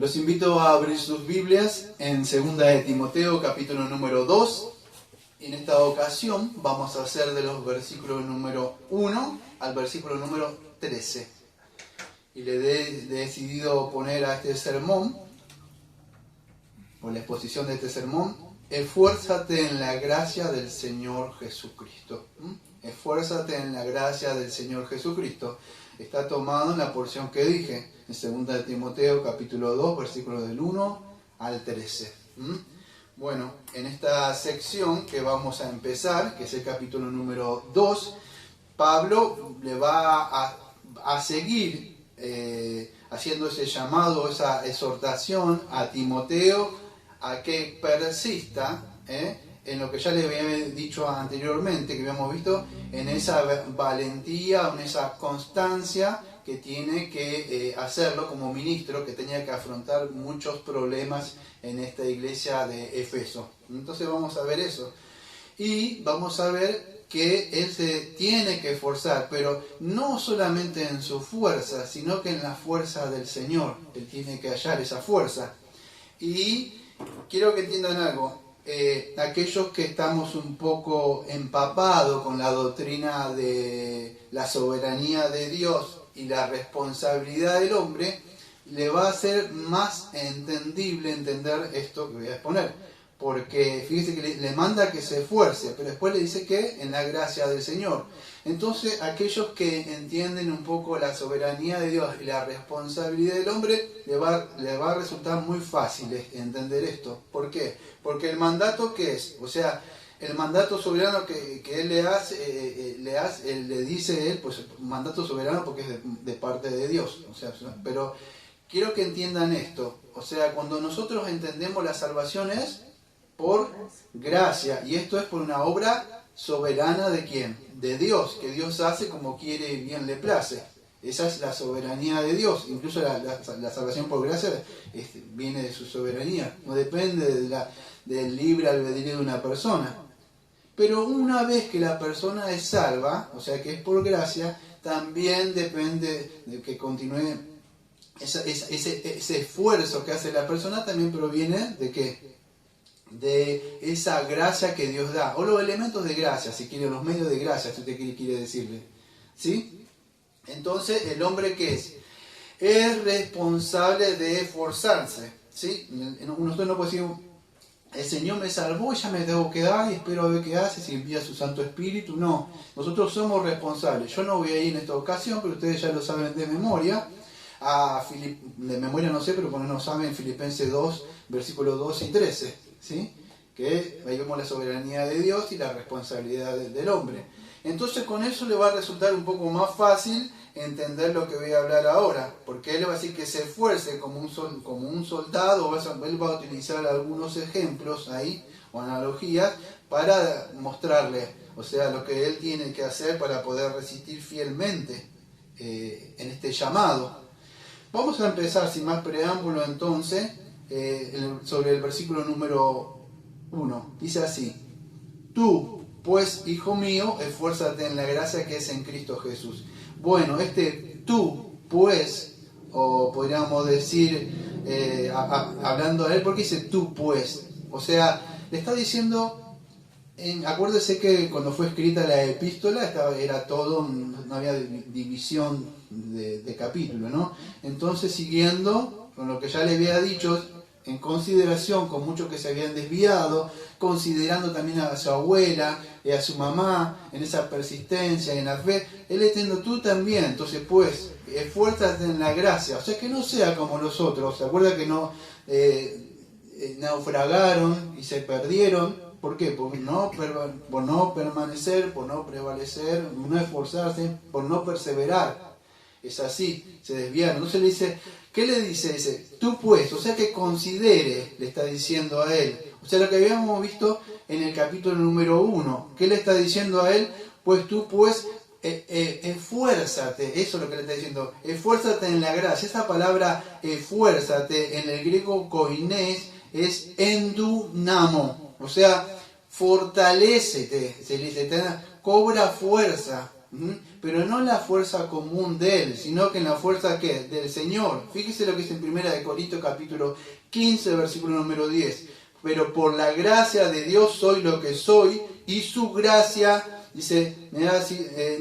Los invito a abrir sus Biblias en 2 de Timoteo, capítulo número 2. En esta ocasión vamos a hacer de los versículos número 1 al versículo número 13. Y le he decidido poner a este sermón, o la exposición de este sermón, esfuérzate en la gracia del Señor Jesucristo. Esfuérzate en la gracia del Señor Jesucristo. Está tomado en la porción que dije, en 2 de Timoteo, capítulo 2, versículos del 1 al 13. Bueno, en esta sección que vamos a empezar, que es el capítulo número 2, Pablo le va a seguir haciendo ese llamado, esa exhortación a Timoteo a que persista en lo que ya le había dicho anteriormente, que habíamos visto, en esa valentía, en esa constancia que tiene que hacerlo como ministro, que tenía que afrontar muchos problemas en esta iglesia de Éfeso. Entonces vamos a ver eso. Y vamos a ver que él se tiene que esforzar, pero no solamente en su fuerza, sino que en la fuerza del Señor. Él tiene que hallar esa fuerza. Y quiero que entiendan algo. Aquellos que estamos un poco empapados con la doctrina de la soberanía de Dios y la responsabilidad del hombre, le va a ser más entendible entender esto que voy a exponer. Porque fíjese que le manda que se esfuerce, pero después le dice que en la gracia del Señor. Entonces, aquellos que entienden un poco la soberanía de Dios y la responsabilidad del hombre, le va a resultar muy fácil entender esto. ¿Por qué? Porque el mandato que es, o sea, el mandato soberano que él le dice él, pues un mandato soberano porque es de parte de Dios. O sea, pero quiero que entiendan esto. O sea, cuando nosotros entendemos la salvación es por gracia, y esto es por una obra soberana de ¿quién? De Dios, que Dios hace como quiere y bien le place. Esa es la soberanía de Dios. Incluso la salvación por gracia viene de su soberanía, no depende del libre albedrío de una persona. Pero una vez que la persona es salva, o sea que es por gracia, también depende de que continúe ese esfuerzo que hace la persona, también proviene de ¿qué? De esa gracia que Dios da, o los elementos de gracia, si quiere, los medios de gracia, si usted quiere decirle, ¿sí? Entonces, el hombre ¿qué es responsable de esforzarse, ¿sí? Nosotros no podemos decir, el Señor me salvó y ya me debo quedar y espero a ver qué hace, si envía su Santo Espíritu. No, nosotros somos responsables. Yo no voy a ir en esta ocasión, pero ustedes ya lo saben de memoria. De memoria no sé, pero por lo menos saben, Filipenses 2, versículos 2 y 13. ¿Sí? Que ahí vemos la soberanía de Dios y la responsabilidad del hombre. Entonces con eso le va a resultar un poco más fácil entender lo que voy a hablar ahora, porque él va a decir que se esfuerce como un soldado. Él va a utilizar algunos ejemplos ahí o analogías para mostrarle, o sea, lo que él tiene que hacer para poder resistir fielmente en este llamado. Vamos a empezar sin más preámbulo entonces sobre el versículo número 1. Dice así: tú, pues, hijo mío, esfuérzate en la gracia que es en Cristo Jesús. Bueno, tú, pues, o podríamos decir, hablando a él, porque dice tú, pues. O sea, le está diciendo, acuérdese que cuando fue escrita la epístola era todo, no había división de capítulo, ¿no? Entonces, siguiendo con lo que ya le había dicho, en consideración con muchos que se habían desviado, considerando también a su abuela y a su mamá en esa persistencia y en la fe, él entiende tú también. Entonces, pues, esfuérzate en la gracia, o sea, que no sea como los otros. ¿Se acuerda que no naufragaron y se perdieron? ¿Por qué? Por no permanecer, por no prevalecer, no esforzarse, por no perseverar. Es así, se desviaron. Entonces le dice, ¿qué le dice? Dice, tú pues, o sea que considere, le está diciendo a él. O sea, lo que habíamos visto en el capítulo número 1. ¿Qué le está diciendo a él? Pues tú pues, esfuérzate. Eso es lo que le está diciendo. Esfuérzate en la gracia. Esa palabra esfuérzate en el griego koinés es endunamo. O sea, fortalécete. Se le dice, cobra fuerza. Pero no la fuerza común de él, sino que en la fuerza ¿qué? Del Señor. Fíjese lo que dice en 1 Corintios capítulo 15, versículo número 10. Pero por la gracia de Dios soy lo que soy, y su gracia, dice,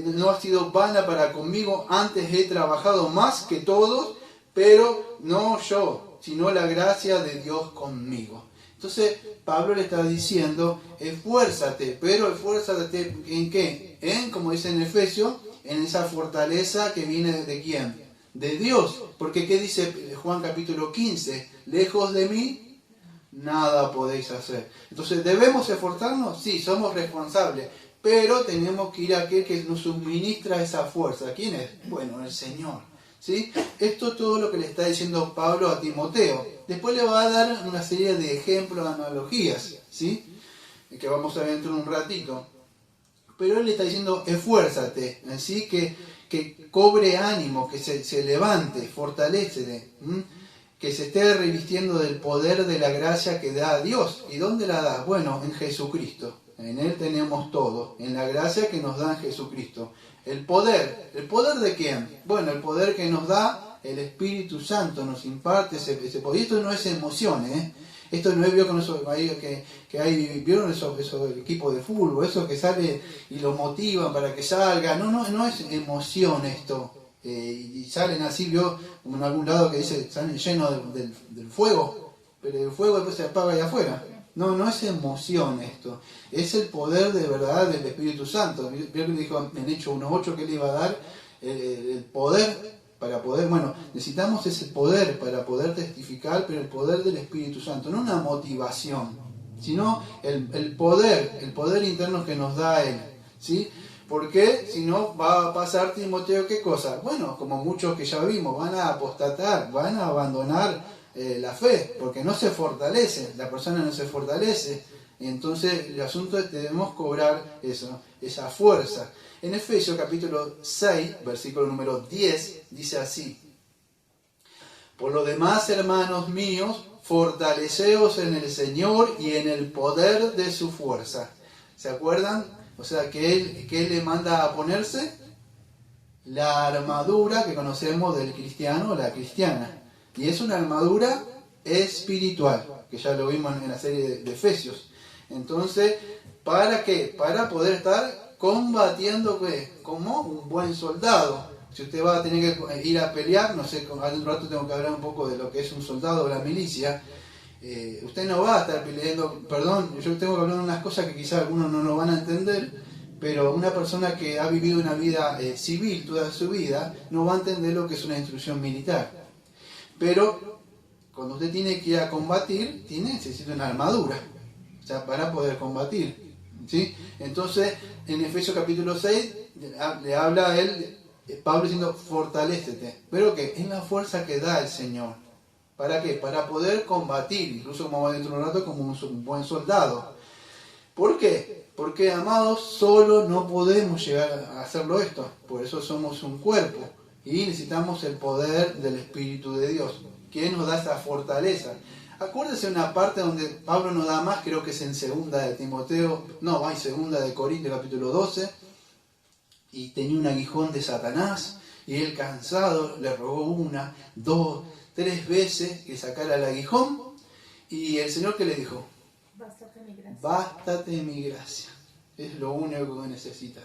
no ha sido vana para conmigo, antes he trabajado más que todos, pero no yo, sino la gracia de Dios conmigo. Entonces Pablo le está diciendo, esfuérzate, pero esfuérzate ¿en qué? Como dice en Efesios, en esa fortaleza que viene de ¿quién? De Dios. Porque ¿qué dice Juan capítulo 15? Lejos de mí, nada podéis hacer. Entonces, ¿debemos esforzarnos? Sí, somos responsables, pero tenemos que ir a aquel que nos suministra esa fuerza. ¿Quién es? Bueno, el Señor. ¿Sí? Esto es todo lo que le está diciendo Pablo a Timoteo. Después le va a dar una serie de ejemplos, analogías, ¿sí? Que vamos a ver dentro de un ratito. Pero él le está diciendo, esfuérzate, ¿sí? Que cobre ánimo, que se levante, fortalécele, que se esté revistiendo del poder de la gracia que da a Dios. ¿Y dónde la da? Bueno, en Jesucristo. En Él tenemos todo, en la gracia que nos da en Jesucristo. ¿El poder de quién? Bueno, el poder que nos da el Espíritu Santo, nos imparte ese poder. Y esto no es emoción, Esto no es, vieron esos equipos de fútbol, eso que sale y lo motivan para que salga. No es emoción esto. Y salen así, vio como en algún lado que dice, salen llenos del fuego, pero el fuego después se apaga ahí afuera. No es emoción esto, es el poder de verdad del Espíritu Santo. Vio que dijo en Hechos 1:8 que le iba a dar el poder para poder, necesitamos ese poder para poder testificar, pero el poder del Espíritu Santo, no una motivación, sino el poder interno que nos da Él, ¿sí? Porque si no va a pasar, Timoteo, ¿qué cosa? Bueno, como muchos que ya vimos, van a apostatar, van a abandonar la fe, porque no se fortalece, la persona no se fortalece. Entonces el asunto es que debemos cobrar esa fuerza. En Efesios capítulo 6, versículo número 10, dice así: por lo demás, hermanos míos, fortaleceos en el Señor y en el poder de su fuerza. ¿Se acuerdan? O sea, que Él le manda a ponerse la armadura que conocemos del cristiano o la cristiana. Y es una armadura espiritual, que ya lo vimos en la serie de Efesios. Entonces, ¿para qué? Para poder estar combatiendo como un buen soldado. Si usted va a tener que ir a pelear, no sé, hace un rato tengo que hablar un poco de lo que es un soldado de la milicia. Usted no va a estar peleando, perdón, yo tengo que hablar de unas cosas que quizás algunos no lo van a entender, pero una persona que ha vivido una vida civil toda su vida no va a entender lo que es una instrucción militar. Pero cuando usted tiene que ir a combatir, necesita una armadura, o sea, para poder combatir, ¿sí? Entonces, en Efesios capítulo 6, le habla a él, Pablo diciendo, fortalécete, pero que es la fuerza que da el Señor. ¿Para qué? Para poder combatir, incluso como va dentro de un rato, como un buen soldado. ¿Por qué? Porque, amados, solo no podemos llegar a hacerlo esto. Por eso somos un cuerpo y necesitamos el poder del Espíritu de Dios, que nos da esa fortaleza. Acuérdense una parte donde Pablo nos da más, creo que es en 2 de Timoteo, no, hay 2 de Corintios capítulo 12, y tenía un aguijón de Satanás, y él cansado le rogó 1, 2, 3 veces que sacara el aguijón, y el Señor, ¿qué le dijo? Bástate mi gracia. Bástate mi gracia. Es lo único que necesita.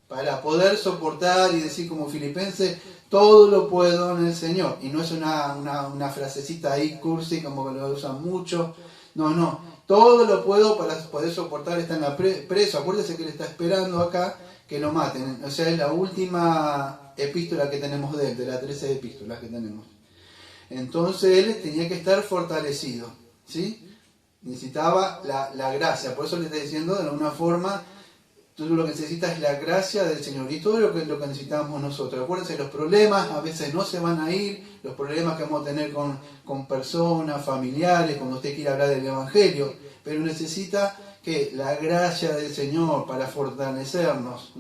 Para poder soportar y decir como Filipenses, todo lo puedo en el Señor. Y no es una frasecita ahí cursi como que lo usan mucho. No. Todo lo puedo para poder soportar. Está en la preso. Acuérdese que él está esperando acá que lo maten. O sea, es la última epístola que tenemos de él, de las 13 epístolas que tenemos. Entonces él tenía que estar fortalecido, ¿sí? Necesitaba la gracia. Por eso le está diciendo de alguna forma, tú lo que necesitas es la gracia del Señor. Y todo lo que necesitamos nosotros. Acuérdense, los problemas a veces no se van a ir, los problemas que vamos a tener con personas, familiares, cuando usted quiera hablar del Evangelio, pero necesita que la gracia del Señor para fortalecernos.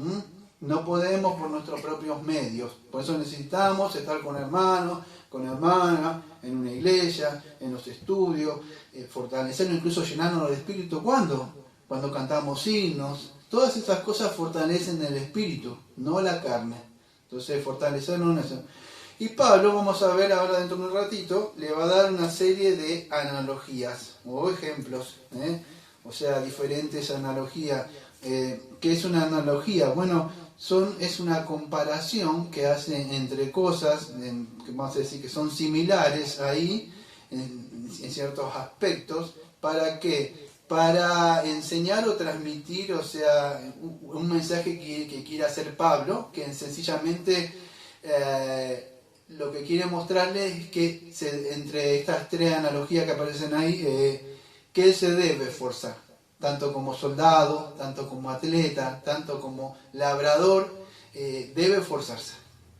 No podemos por nuestros propios medios. Por eso necesitamos estar con hermanos, con hermanas, en una iglesia, en los estudios, fortalecernos, incluso llenarnos del Espíritu. ¿Cuándo? Cuando cantamos himnos, Todas estas cosas fortalecen el espíritu, no la carne. Entonces, fortalecernos en eso. Y Pablo, vamos a ver ahora dentro de un ratito, le va a dar una serie de analogías o ejemplos, o sea, diferentes analogías. ¿Qué es una analogía? Bueno, es una comparación que hace entre cosas, que vamos a decir que son similares ahí, en ciertos aspectos, ¿para qué? Para enseñar o transmitir, o sea, un mensaje que quiere hacer Pablo, que sencillamente lo que quiere mostrarles es que entre estas tres analogías que aparecen ahí, que él se debe esforzar, tanto como soldado, tanto como atleta, tanto como labrador, debe esforzarse.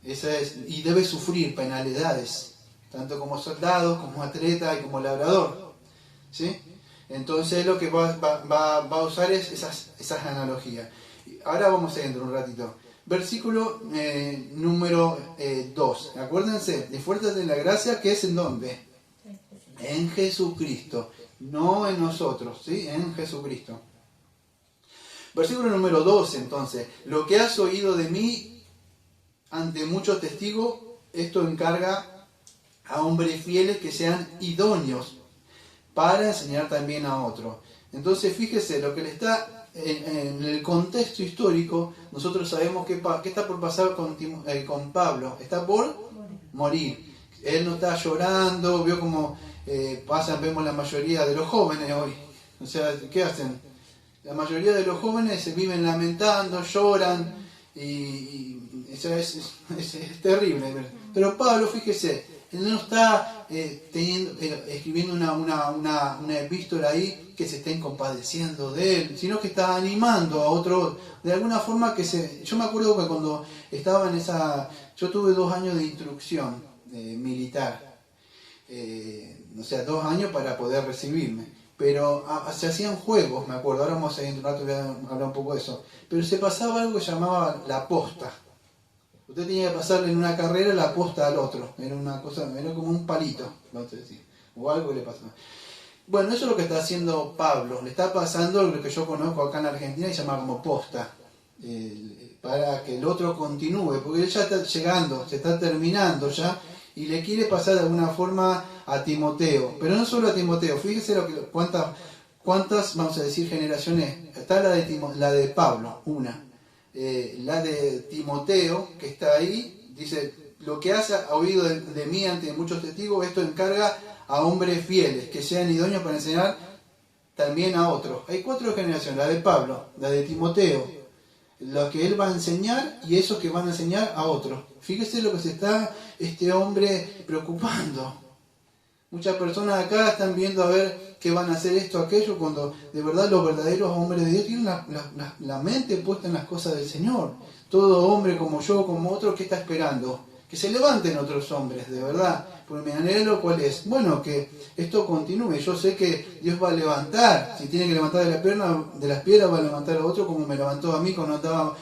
Y debe sufrir penalidades, tanto como soldado, como atleta y como labrador, ¿sí? Entonces lo que va a usar es esas analogías. Ahora vamos a ir dentro un ratito. Versículo número 2. Acuérdense, esfuérzate en la gracia que es en dónde. En Jesucristo, no en nosotros, ¿sí? En Jesucristo. Versículo número 2, entonces. Lo que has oído de mí ante muchos testigos, esto encarga a hombres fieles que sean idóneos para enseñar también a otros. Entonces, fíjese, lo que le está en el contexto histórico, nosotros sabemos que está por pasar con Pablo. Está por morir. Él no está llorando, vio como vemos la mayoría de los jóvenes hoy. O sea, ¿qué hacen? La mayoría de los jóvenes se viven lamentando, lloran, y eso es terrible. Pero Pablo, fíjese, él no está escribiendo una epístola ahí que se estén compadeciendo de él, sino que está animando a otros, de alguna forma yo me acuerdo que cuando estaba yo tuve 2 años de instrucción militar, o sea, 2 años para poder recibirme, pero se hacían juegos, me acuerdo, ahora vamos a ir un rato, voy a hablar un poco de eso, pero se pasaba algo que llamaba la posta. Usted tenía que pasarle en una carrera la posta al otro, era una cosa, era como un palito, vamos a decir, o algo que le pasaba. Bueno, eso es lo que está haciendo Pablo, le está pasando lo que yo conozco acá en Argentina y se llama como posta, para que el otro continúe, porque él ya está llegando, se está terminando ya, y le quiere pasar de alguna forma a Timoteo, pero no solo a Timoteo, fíjese cuántas, vamos a decir, generaciones, está la de Pablo, una. La de Timoteo, que está ahí, dice, lo que has oído de mí ante muchos testigos, esto encarga a hombres fieles, que sean idóneos para enseñar también a otros. Hay 4 generaciones, la de Pablo, la de Timoteo, lo que él va a enseñar y eso que van a enseñar a otros. Fíjese lo que se está este hombre preocupando. Muchas personas acá están viendo a ver qué van a hacer esto, aquello, cuando de verdad los verdaderos hombres de Dios tienen la mente puesta en las cosas del Señor. Todo hombre como yo, como otro, ¿qué está esperando? Que se levanten otros hombres, de verdad. Porque mi anhelo, ¿cuál es? Bueno, que esto continúe. Yo sé que Dios va a levantar. Si tiene que levantar de las piedras, va a levantar a otro como me levantó a mí cuando estaba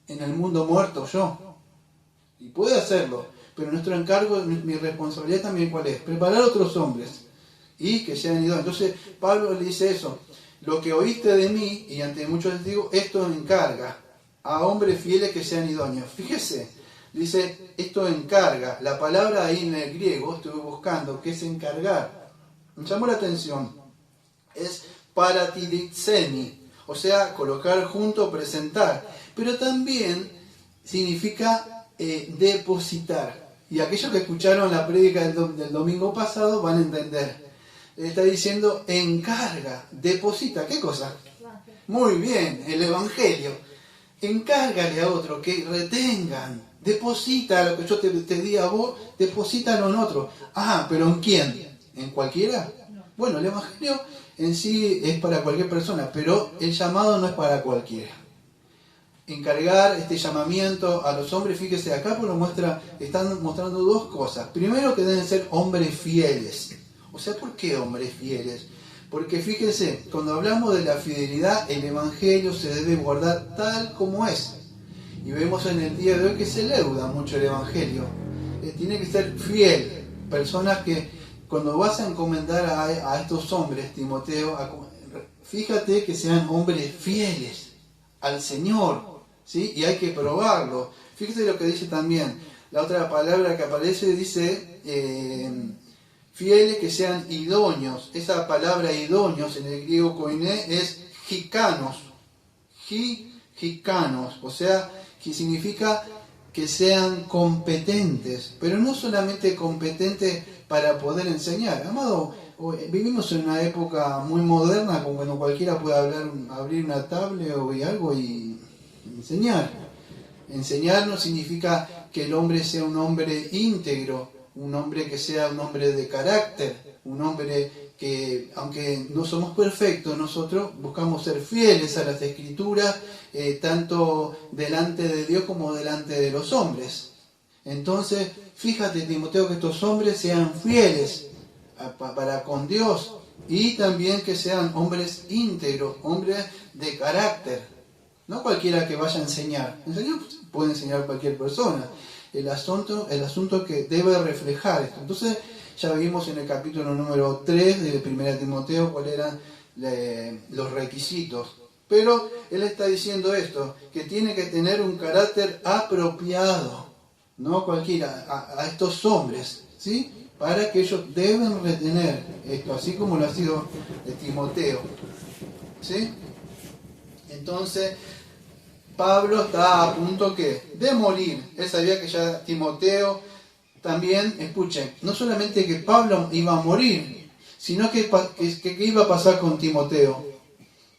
en el mundo muerto yo. Y puede hacerlo. Pero nuestro encargo, mi responsabilidad también, ¿cuál es? Preparar a otros hombres y que sean idóneos. Entonces Pablo le dice eso, lo que oíste de mí y ante muchos testigos, esto encarga a hombres fieles que sean idóneos. Fíjese, dice, esto encarga, la palabra ahí en el griego, estuve buscando, que es encargar, me llamó la atención, es paratiditsemi, o sea, colocar junto, presentar, pero también significa depositar. Y aquellos que escucharon la prédica del domingo pasado van a entender. Está diciendo encarga, deposita. ¿Qué cosa? Muy bien, el Evangelio. Encárgale a otro que retengan. Deposita lo que yo te di a vos, deposítalo en otro. Ah, ¿pero en quién? ¿En cualquiera? Bueno, el Evangelio en sí es para cualquier persona, pero el llamado no es para cualquiera. Encargar este llamamiento a los hombres, fíjese, acá están mostrando 2 cosas. Primero, que deben ser hombres fieles. O sea, ¿por qué hombres fieles? Porque fíjense, cuando hablamos de la fidelidad, el Evangelio se debe guardar tal como es. Y vemos en el día de hoy que se leuda mucho el Evangelio. Tiene que ser fiel. Personas que, cuando vas a encomendar a estos hombres, Timoteo, fíjate que sean hombres fieles. al Señor, ¿sí? Y hay que probarlo. Fíjese lo que dice también. La otra palabra que aparece dice fieles que sean idóneos. Esa palabra idóneos en el griego koiné es jikanos. Jikanos, o sea, que significa que sean competentes, pero no solamente competentes para poder enseñar. Amado, vivimos en una época muy moderna, como cuando cualquiera puede abrir una tablet o algo y enseñar. Enseñar no significa que el hombre sea un hombre íntegro, un hombre que sea un hombre de carácter, un hombre que, aunque no somos perfectos, nosotros buscamos ser fieles a las Escrituras, tanto delante de Dios como delante de los hombres. Entonces, fíjate, Timoteo, que estos hombres sean fieles para con Dios y también que sean hombres íntegros, hombres de carácter. No cualquiera que vaya a enseñar. Enseñar puede enseñar cualquier persona. El asunto es que debe reflejar esto. Entonces, ya vimos en el capítulo número 3 de 1 Timoteo cuáles eran los requisitos. Pero él está diciendo esto, que tiene que tener un carácter apropiado, no cualquiera, a estos hombres, ¿sí? Para que ellos deben retener esto, así como lo ha sido Timoteo, ¿sí? Entonces, Pablo está a punto de morir. Él sabía que ya Timoteo también, escuchen, no solamente que Pablo iba a morir, sino que iba a pasar con Timoteo.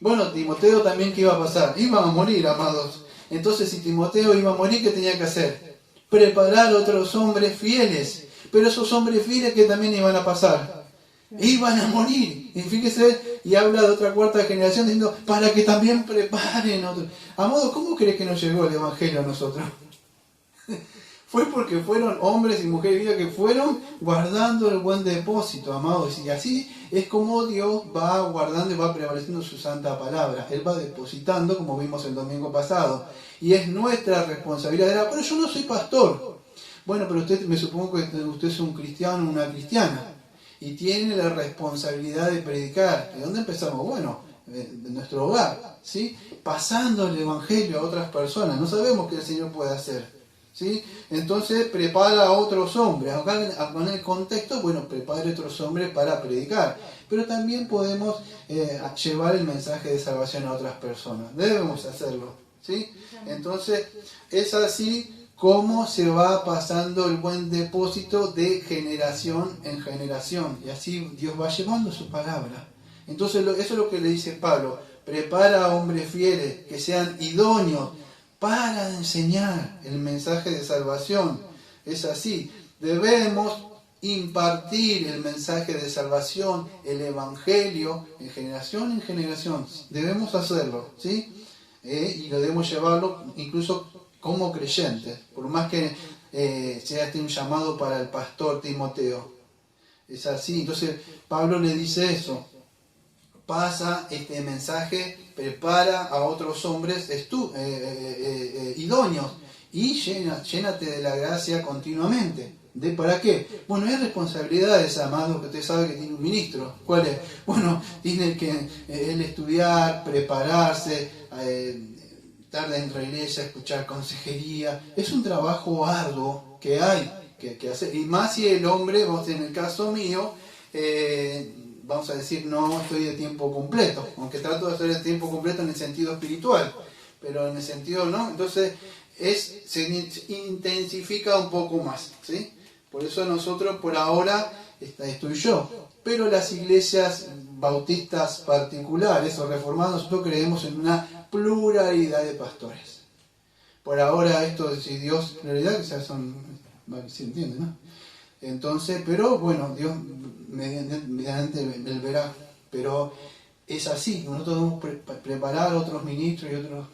Bueno, Timoteo también, ¿qué iba a pasar? Iba a morir, amados. Entonces, si Timoteo iba a morir, ¿qué tenía que hacer? Preparar otros hombres fieles. Pero esos hombres fieles que también iban a pasar, iban a morir. Y fíjese, y habla de otra cuarta generación diciendo, para que también preparen otros. Amado, ¿cómo crees que nos llegó el Evangelio a nosotros? Fue porque fueron hombres y mujeres vivas que fueron guardando el buen depósito, amados. Y así es como Dios va guardando y va prevaleciendo su santa palabra. Él va depositando, como vimos el domingo pasado. Y es nuestra responsabilidad. Pero yo no soy pastor. Bueno, pero usted, me supongo que usted es un cristiano o una cristiana. Y tiene la responsabilidad de predicar. ¿De dónde empezamos? Bueno, de nuestro hogar, ¿sí? Pasando el Evangelio a otras personas. No sabemos qué el Señor puede hacer. ¿Sí? Entonces prepara a otros hombres. Acá en el contexto, bueno, prepara a otros hombres para predicar. Pero también podemos llevar el mensaje de salvación a otras personas. Debemos hacerlo, ¿sí? Entonces es así como se va pasando el buen depósito de generación en generación. Y así Dios va llevando su palabra. Entonces eso es lo que le dice Pablo. Prepara a hombres fieles que sean idóneos para enseñar el mensaje de salvación. Es así. Debemos impartir el mensaje de salvación, el Evangelio, en generación. Debemos hacerlo, ¿sí? Y lo debemos llevarlo incluso como creyentes, por más que sea un llamado para el pastor Timoteo. Es así. Entonces Pablo le dice eso. Pasa este mensaje, prepara a otros hombres idóneos y llénate de la gracia continuamente. ¿Para qué? Bueno, hay responsabilidades, amados, que usted sabe que tiene un ministro. ¿Cuál es? Bueno, tiene que él estudiar, prepararse, estar dentro de la iglesia, escuchar consejería. Es un trabajo arduo que hay que hacer. Y más si el hombre, en el caso mío, vamos a decir, no estoy de tiempo completo, aunque trato de estar de tiempo completo en el sentido espiritual, pero en el sentido no, entonces se intensifica un poco más, ¿sí? Por eso nosotros por ahora estoy yo, pero las iglesias bautistas particulares o reformadas, nosotros creemos en una pluralidad de pastores. Por ahora esto, si Dios, pluralidad, que ya son, ¿se entiende, no? Entonces, pero bueno, Dios mediante él verá, pero es así, nosotros debemos preparar otros ministros y otros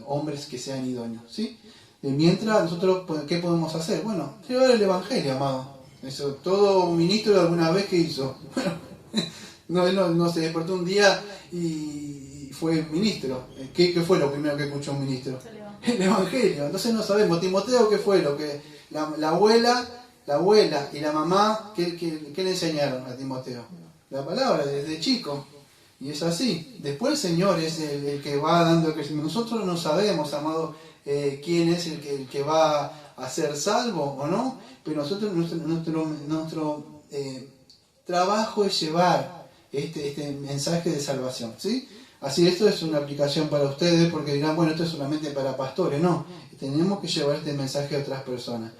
hombres que sean idóneos, ¿sí? Mientras nosotros, ¿qué podemos hacer? Bueno, llevar el Evangelio, amado. Eso, todo ministro alguna vez que hizo, bueno, no se despertó un día y fue ministro. ¿Qué fue lo primero que escuchó un ministro? El Evangelio. Entonces no sabemos. Timoteo, ¿qué fue lo que la abuela y la mamá, ¿qué le enseñaron a Timoteo? La palabra, desde chico. Y es así. Después el Señor es el que va dando el crecimiento. Nosotros no sabemos, amado, quién es el que va a ser salvo o no, pero nosotros nuestro trabajo es llevar este mensaje de salvación, ¿sí? Así, esto es una aplicación para ustedes, porque dirán, bueno, esto es solamente para pastores. No, tenemos que llevar este mensaje a otras personas.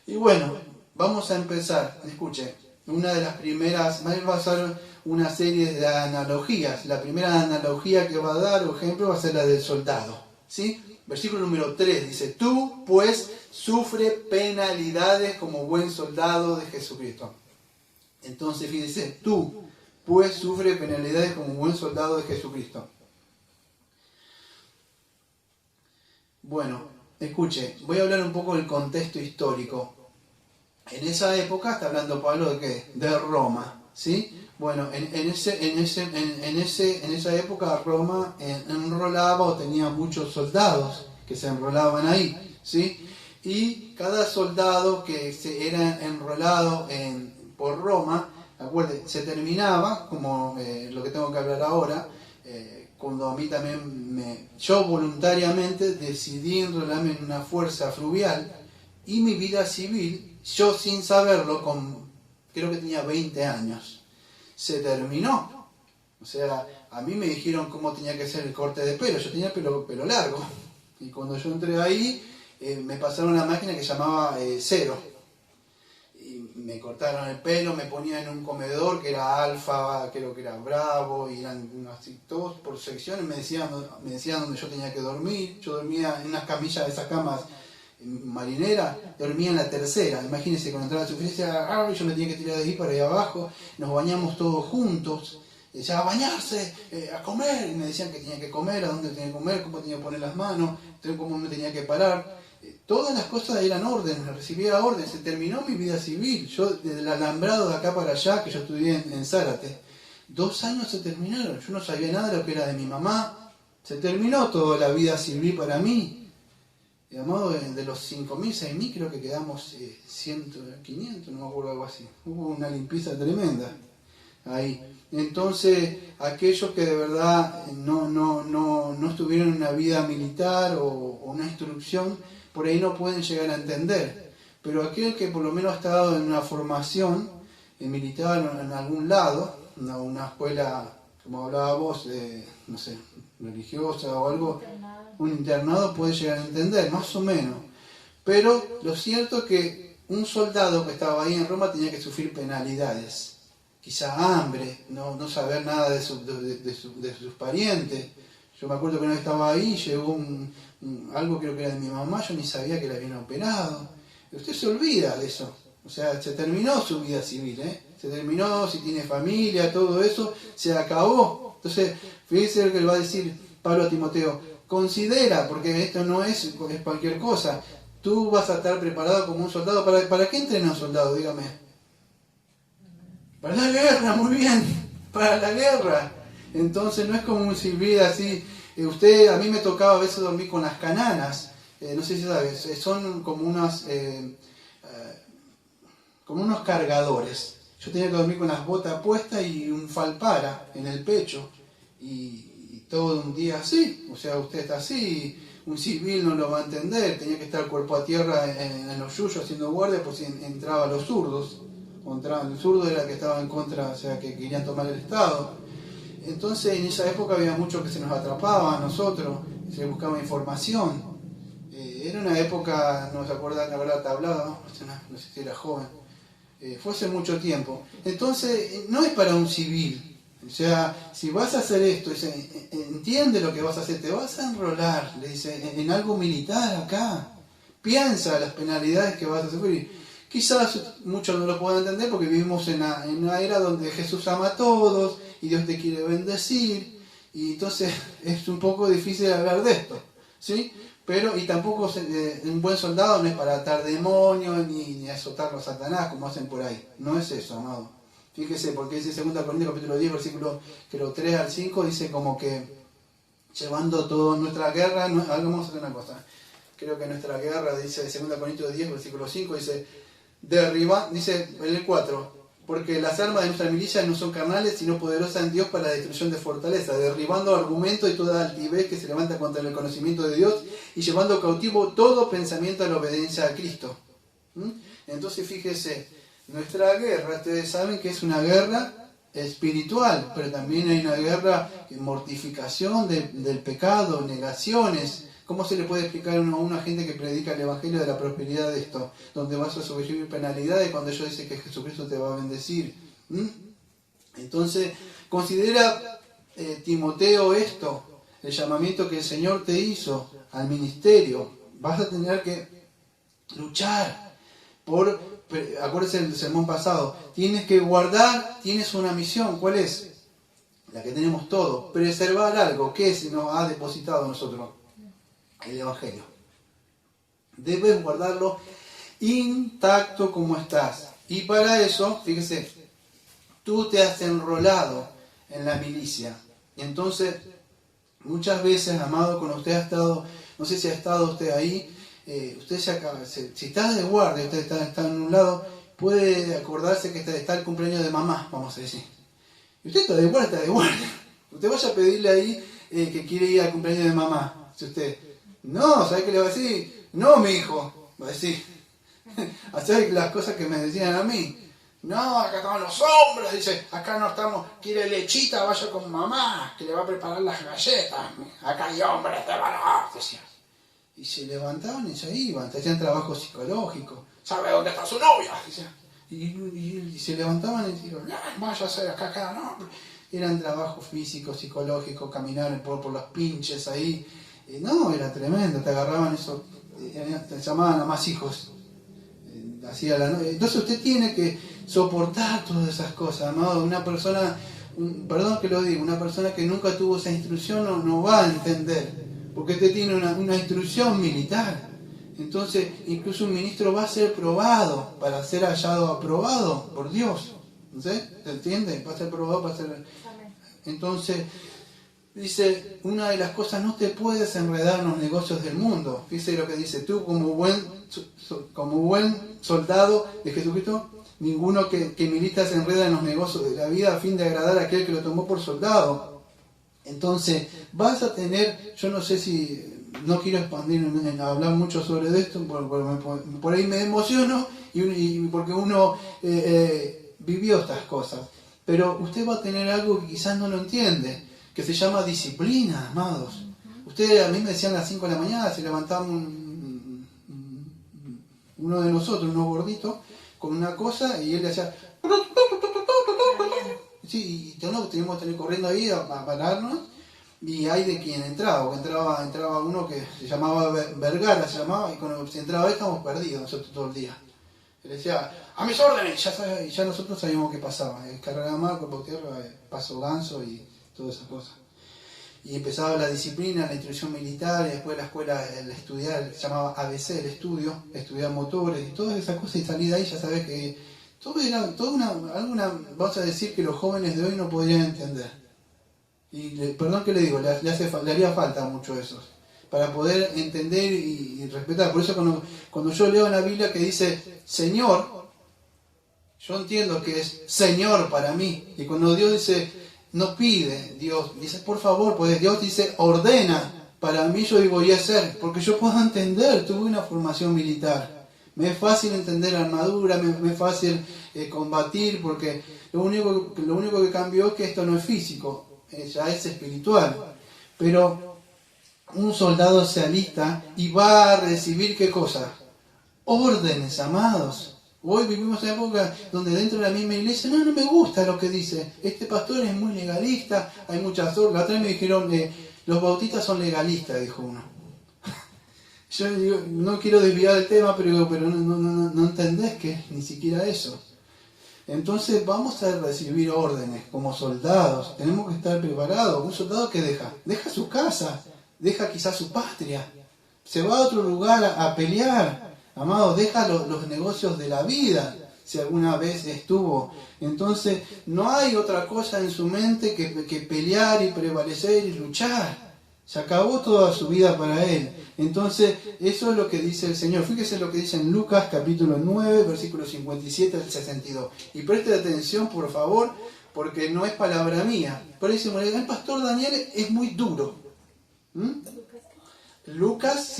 Y bueno, vamos a empezar. Escuche, una de las primeras, va a ser una serie de analogías. La primera analogía que va a dar, o ejemplo, va a ser la del soldado, ¿sí? Versículo número 3 dice, tú pues sufre penalidades como buen soldado de Jesucristo. Entonces, fíjese, tú pues sufre penalidades como buen soldado de Jesucristo. Bueno, escuche, voy a hablar un poco del contexto histórico. En esa época está hablando Pablo de ¿qué? De Roma, ¿sí? Bueno, en esa época Roma enrolaba o tenía muchos soldados que se enrolaban ahí, ¿sí? Y cada soldado que era enrolado por Roma, acuérdense, se terminaba, como lo que tengo que hablar ahora, cuando a mí también yo voluntariamente decidí enrolarme en una fuerza fluvial, y mi vida civil, yo sin saberlo, creo que tenía 20 años, se terminó. O sea, a mí me dijeron cómo tenía que ser el corte de pelo. Yo tenía pelo largo. Y cuando yo entré ahí, me pasaron una máquina que llamaba cero. Y me cortaron el pelo, me ponían en un comedor que era alfa, creo que era bravo, y eran así, todos por secciones. Me decían dónde yo tenía que dormir. Yo dormía en unas camillas de esas camas marinera, dormía en la tercera. Imagínense, cuando entraba la suficiencia, yo me tenía que tirar de ahí para ahí abajo. Nos bañamos todos juntos. Decía, a bañarse, a comer. Y me decían que tenía que comer, a dónde tenía que comer, cómo tenía que poner las manos, cómo me tenía que parar. Todas las cosas eran órdenes, recibía órdenes. Se terminó mi vida civil. Yo, desde el alambrado de acá para allá, que yo estudié en Zárate, 2 años se terminaron. Yo no sabía nada de lo que era de mi mamá. Se terminó toda la vida civil para mí. Amado, de los 5.000, 6.000 creo que quedamos 500, no me acuerdo, algo así. Hubo una limpieza tremenda ahí. Entonces, aquellos que de verdad no estuvieron en una vida militar o una instrucción, por ahí no pueden llegar a entender. Pero aquel que por lo menos ha estado en una formación militar en algún lado, una escuela, como hablaba vos, no sé, religiosa o algo, un internado, puede llegar a entender, más o menos. Pero lo cierto es que un soldado que estaba ahí en Roma tenía que sufrir penalidades. Quizá hambre, no saber nada de sus parientes. Yo me acuerdo que una vez estaba ahí, llegó algo, creo que era de mi mamá, yo ni sabía que la habían operado. Y usted se olvida de eso. O sea, se terminó su vida civil, se terminó, si tiene familia, todo eso, se acabó. Entonces, fíjese lo que le va a decir Pablo a Timoteo. Considera, porque esto no es cualquier cosa. Tú vas a estar preparado como un soldado. ¿Para qué entrena un soldado? Dígame. Para la guerra, muy bien. Para la guerra. Entonces no es como un civil así. A mí me tocaba a veces dormir con las cananas. No sé si sabes. Son como unos cargadores. Yo tenía que dormir con las botas puestas y un falpara en el pecho. Y todo un día así, o sea, usted está así, un civil no lo va a entender, tenía que estar cuerpo a tierra en los yuyos haciendo guardia por si entraba los zurdos, el zurdo era el que estaba en contra, o sea, que querían tomar el Estado. Entonces en esa época había mucho que se nos atrapaba a nosotros, se buscaba información. Era una época, no se acuerdan, habrá tablado, no sé si era joven, fue hace mucho tiempo. Entonces no es para un civil. O sea, si vas a hacer esto, entiende lo que vas a hacer, te vas a enrolar, le dice, en algo militar acá. Piensa las penalidades que vas a sufrir. Quizás muchos no lo puedan entender porque vivimos en una era donde Jesús ama a todos y Dios te quiere bendecir. Y entonces es un poco difícil hablar de esto, ¿sí? Pero, y tampoco un buen soldado no es para atar demonios ni azotarlo a Satanás como hacen por ahí. No es eso, amado. Fíjese, porque dice 2 Corintios capítulo 10, versículo 3 al 5, dice como que llevando toda nuestra guerra, vamos a hacer una cosa, creo que nuestra guerra, dice 2 Corintios 10, versículo 5, dice, dice en el 4, porque las armas de nuestra milicia no son carnales, sino poderosas en Dios para la destrucción de fortaleza, derribando argumentos y toda altivez que se levanta contra el conocimiento de Dios y llevando cautivo todo pensamiento a la obediencia a Cristo. Entonces fíjese, nuestra guerra, ustedes saben que es una guerra espiritual, pero también hay una guerra de mortificación del pecado, negaciones. ¿Cómo se le puede explicar a una gente que predica el Evangelio de la prosperidad de esto? Donde vas a sobrevivir penalidades cuando ellos dicen que Jesucristo te va a bendecir. Entonces, considera Timoteo esto, el llamamiento que el Señor te hizo al ministerio. Vas a tener que luchar acuérdense del sermón pasado, tienes que guardar, tienes una misión. ¿Cuál es? La que tenemos todos, preservar algo que se nos ha depositado a nosotros. El Evangelio. Debes guardarlo intacto como estás. Y para eso, fíjese, tú te has enrolado en la milicia. Y entonces, muchas veces, amado, cuando usted ha estado, no sé si ha estado usted ahí, usted se acaba, si está de guardia, usted está en un lado, puede acordarse que está el cumpleaños de mamá, vamos a decir. Y usted está de guardia. Usted vaya a pedirle ahí que quiere ir al cumpleaños de mamá. Si usted... No, ¿sabe qué le va a decir? No, mi hijo, va a decir. Hacer las cosas que me decían a mí. No, acá estamos los hombres, dice, acá no estamos, quiere lechita, vaya con mamá, que le va a preparar las galletas. Acá hay hombres de valor, decía. Y se levantaban y se iban, hacían trabajo psicológico. ¿Sabe dónde está su novia? Decía. Y se levantaban y decían, vaya a hacer acá, no. Eran trabajos físicos, psicológicos, caminar por los pinches ahí. No, era tremendo, te agarraban eso, te llamaban a más hijos. Entonces usted tiene que soportar todas esas cosas, amado. Una persona, perdón que lo diga, una persona que nunca tuvo esa instrucción no va a entender, porque usted tiene una instrucción militar. Entonces, incluso un ministro va a ser probado para ser hallado aprobado por Dios. ¿No sé? ¿Se entiende? Va a ser probado para ser... Entonces... Dice, una de las cosas, no te puedes enredar en los negocios del mundo. Fíjese lo que dice, tú como buen soldado de Jesucristo, ninguno que milita se enreda en los negocios de la vida a fin de agradar a aquel que lo tomó por soldado. Entonces, vas a tener, yo no sé si, no quiero expandir en hablar mucho sobre esto, por ahí me emociono y porque uno vivió estas cosas. Pero usted va a tener algo que quizás no lo entiende, que se llama disciplina, amados. Ustedes, a mí me decían a las 5 de la mañana, se levantaba uno de nosotros, uno gordito, con una cosa, y él le hacía... Sí, y teníamos que tener corriendo ahí a pararnos, y hay de quien entraba, entraba uno que se llamaba Vergara, y cuando se entraba ahí estábamos perdidos nosotros todo el día. Él decía, a mis órdenes, ya nosotros sabíamos qué pasaba, carrera mar, cuerpo tierra, paso ganso y todas esas cosas. Y empezaba la disciplina, la instrucción militar, y después la escuela, el estudiar, se llamaba ABC, el estudio, estudiar motores, y todas esas cosas, y salir de ahí ya sabes que todo era alguna, vamos a decir que los jóvenes de hoy no podrían entender. Y perdón que le digo, le haría falta mucho eso, para poder entender y respetar. Por eso cuando yo leo en la Biblia que dice Señor, yo entiendo que es Señor para mí. Y cuando Dios dice, no pide, Dios dice, por favor, pues Dios dice, ordena, para mí yo digo, voy a hacer, porque yo puedo entender, tuve una formación militar. Me es fácil entender armadura, me es fácil combatir, porque lo único que cambió es que esto no es físico, ya es espiritual. Pero un soldado se alista y va a recibir, ¿qué cosa? Órdenes, amados. Hoy vivimos en una época donde dentro de la misma iglesia, no me gusta lo que dice. Este pastor es muy legalista, hay muchas órdenes. La otra vez me dijeron, los bautistas son legalistas, dijo uno. Yo digo, no quiero desviar el tema, pero no entendés que es ni siquiera eso. Entonces vamos a recibir órdenes como soldados. Tenemos que estar preparados. Un soldado que deja su casa, deja quizás su patria, se va a otro lugar a pelear. Amado, deja los negocios de la vida, si alguna vez estuvo. Entonces no hay otra cosa en su mente que pelear y prevalecer y luchar. Se acabó toda su vida para él. Entonces, eso es lo que dice el Señor. Fíjese lo que dice en Lucas capítulo 9, versículo 57 al 62. Y preste atención, por favor, porque no es palabra mía. Por eso el pastor Daniel es muy duro. Lucas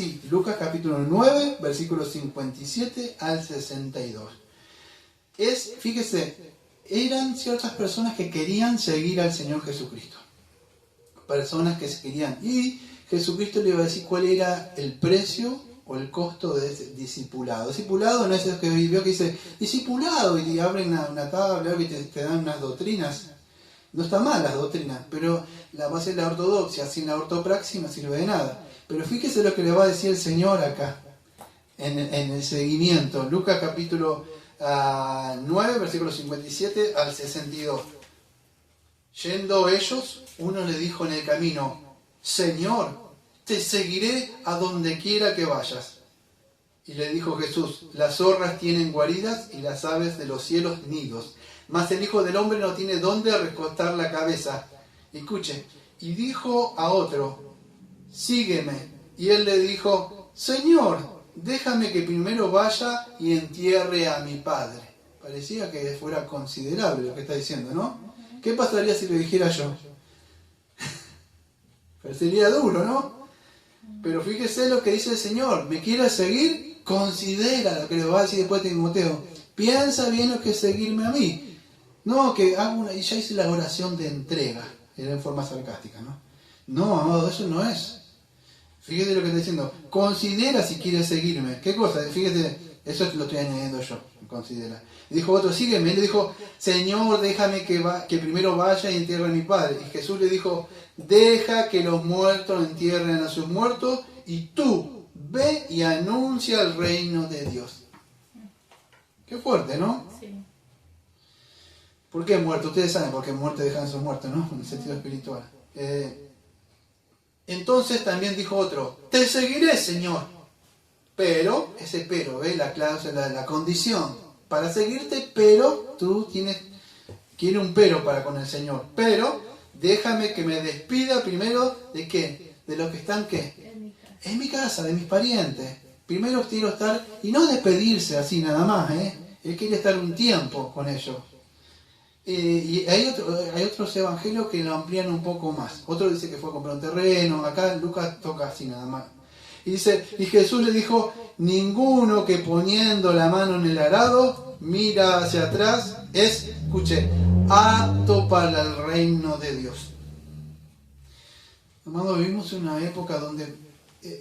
capítulo 9, versículo 57 al 62. Fíjese, eran ciertas personas que querían seguir al Señor Jesucristo. Personas que se querían. Y Jesucristo le iba a decir cuál era el precio o el costo de ese discipulado. Discipulado no es el que vivió que dice discipulado y te abren una tabla y te dan unas doctrinas. No está mal las doctrinas, pero la base es la ortodoxia. Sin la ortopraxis no sirve de nada. Pero fíjese lo que le va a decir el Señor acá en el seguimiento. Lucas capítulo 9, versículo 57 al 62. Yendo ellos, uno le dijo en el camino: Señor, te seguiré a donde quiera que vayas. Y le dijo Jesús: las zorras tienen guaridas y las aves de los cielos nidos, mas el Hijo del Hombre no tiene dónde recostar la cabeza. Escuche, y dijo a otro: sígueme. Y él le dijo: Señor, déjame que primero vaya y entierre a mi padre. Parecía que fuera considerable lo que está diciendo, ¿no? ¿Qué pasaría si lo dijera yo? Pero sería duro, ¿no? Pero fíjese lo que dice el Señor. ¿Me quieres seguir? Considera lo que le va a decir después de Timoteo. Piensa bien lo que es seguirme a mí. No, que hago y ya hice la oración de entrega. Era en forma sarcástica, ¿no? No, amado, eso no es. Fíjate lo que está diciendo. Considera si quieres seguirme. ¿Qué cosa? Fíjate, eso lo estoy añadiendo yo. Considera. Y dijo otro: sígueme. Él le dijo: Señor, déjame que primero vaya y entierre a mi padre. Y Jesús le dijo: deja que los muertos entierren a sus muertos, y tú ve y anuncia el reino de Dios. Qué fuerte, ¿no? Sí. ¿Por qué muerto? Ustedes saben por qué muerte dejan a sus muertos, ¿no? En el sentido espiritual. Entonces también dijo otro: te seguiré, Señor. Pero, ese pero, ¿ves? La cláusula, la condición. Para seguirte, pero tú quiere un pero para con el Señor. Pero, déjame que me despida primero de ¿qué? De los que están, ¿qué? En mi casa, de mis parientes. Primero quiero estar, y no despedirse así nada más, Él quiere estar un tiempo con ellos. Y hay otros evangelios que lo amplían un poco más. Otro dice que fue a comprar un terreno. Acá Lucas toca así nada más. Y dice, y Jesús le dijo: ninguno que poniendo la mano en el arado mira hacia atrás es, escuche, apto para el reino de Dios. Amado, vivimos en una época donde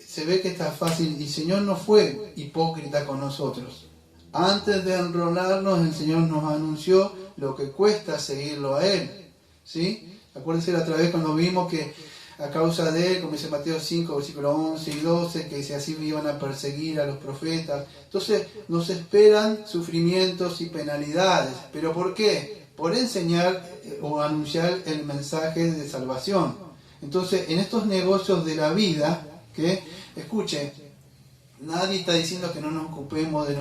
se ve que está fácil, y el Señor no fue hipócrita con nosotros. Antes de enrolarnos, el Señor nos anunció lo que cuesta seguirlo a Él. ¿Sí? Acuérdense la otra vez cuando vimos que a causa de Él, como dice Mateo 5, versículos 11 y 12, que si así iban a perseguir a los profetas. Entonces nos esperan sufrimientos y penalidades. ¿Pero por qué? Por enseñar o anunciar el mensaje de salvación. Entonces, en estos negocios de la vida, que escuche, nadie está diciendo que no nos ocupemos de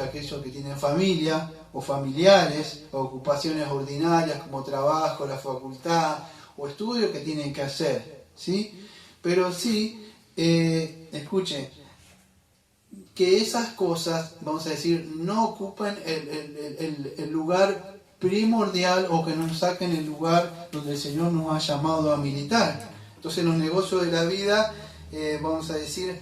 aquellos que tienen familia o familiares, o ocupaciones ordinarias como trabajo, la facultad o estudios que tienen que hacer, ¿sí? Pero sí, escuche, que esas cosas, vamos a decir, no ocupen el lugar primordial, o que nos saquen el lugar donde el Señor nos ha llamado a militar. Entonces, los negocios de la vida, vamos a decir,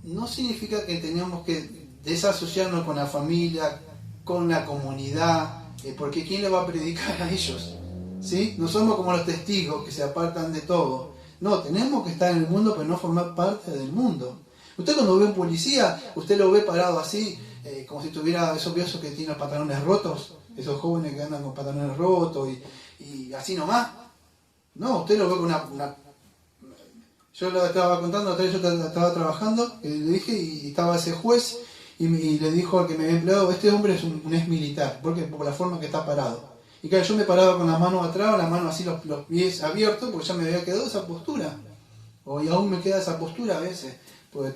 no significa que tengamos que desasociarnos con la familia, con la comunidad, porque ¿quién le va a predicar a ellos? ¿Sí? No somos como los testigos que se apartan de todo. No, tenemos que estar en el mundo, pero no formar parte del mundo. Usted cuando ve un policía, usted lo ve parado así, como si tuviera esos viejos que tienen los pantalones rotos, esos jóvenes que andan con pantalones rotos y así nomás. No, usted lo ve con una... Yo lo estaba contando, yo estaba trabajando, le dije, y estaba ese juez, y le dijo al que me había empleado: este hombre es un ex militar, porque por la forma que está parado. Y claro, yo me paraba con la mano atrás, la mano así, los pies abiertos, porque ya me había quedado esa postura. Y aún me queda esa postura a veces, porque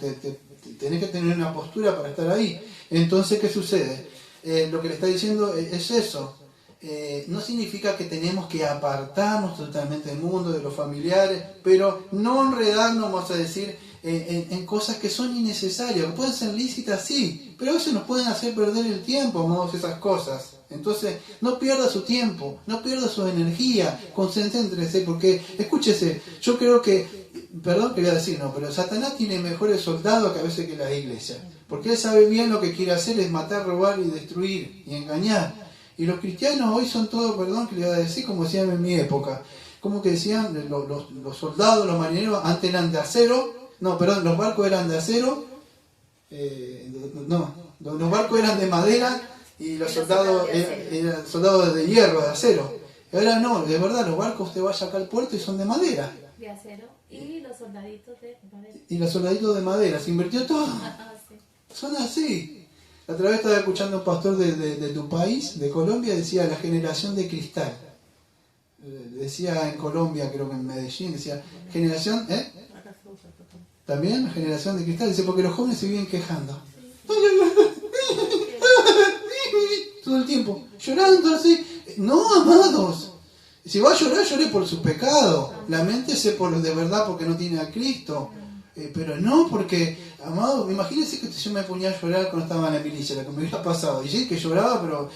tenés que tener una postura para estar ahí. Entonces, ¿qué sucede? Lo que le está diciendo es eso. no significa que tenemos que apartarnos totalmente del mundo, de los familiares, pero no enredarnos, vamos a decir, en cosas que son innecesarias. Pueden ser lícitas, sí, pero a veces nos pueden hacer perder el tiempo, amados, esas cosas. Entonces, no pierda su tiempo, no pierda su energía, concéntrese, porque, escúchese, yo creo que, perdón que voy a decir, no, pero Satanás tiene mejores soldados que a veces que la iglesia, porque él sabe bien lo que quiere hacer, es matar, robar y destruir y engañar. Y los cristianos hoy son todos, perdón que le voy a decir, como decían en mi época, como que decían los soldados, los marineros, antes eran de acero, no, perdón, los barcos eran de acero, los barcos eran de madera y los soldados eran soldados de hierro, de acero. Y ahora no, de verdad, los barcos usted vaya acá al puerto y son de madera. De acero y los soldaditos de madera. Y los soldaditos de madera, se invirtió todo. Sí. Son así. La otra vez estaba escuchando a un pastor de tu país, de Colombia, decía la generación de cristal. Decía en Colombia, creo que en Medellín, decía generación, también la generación de cristal, dice porque los jóvenes se viven quejando. Todo el tiempo, llorando así. No, amados. Si va a llorar, llore por su pecado. Laméntese por de verdad porque no tiene a Cristo. Pero no porque, amado, imagínense que yo me ponía a llorar cuando estaba en la milicia, lo que me hubiera pasado. Y sí que lloraba, pero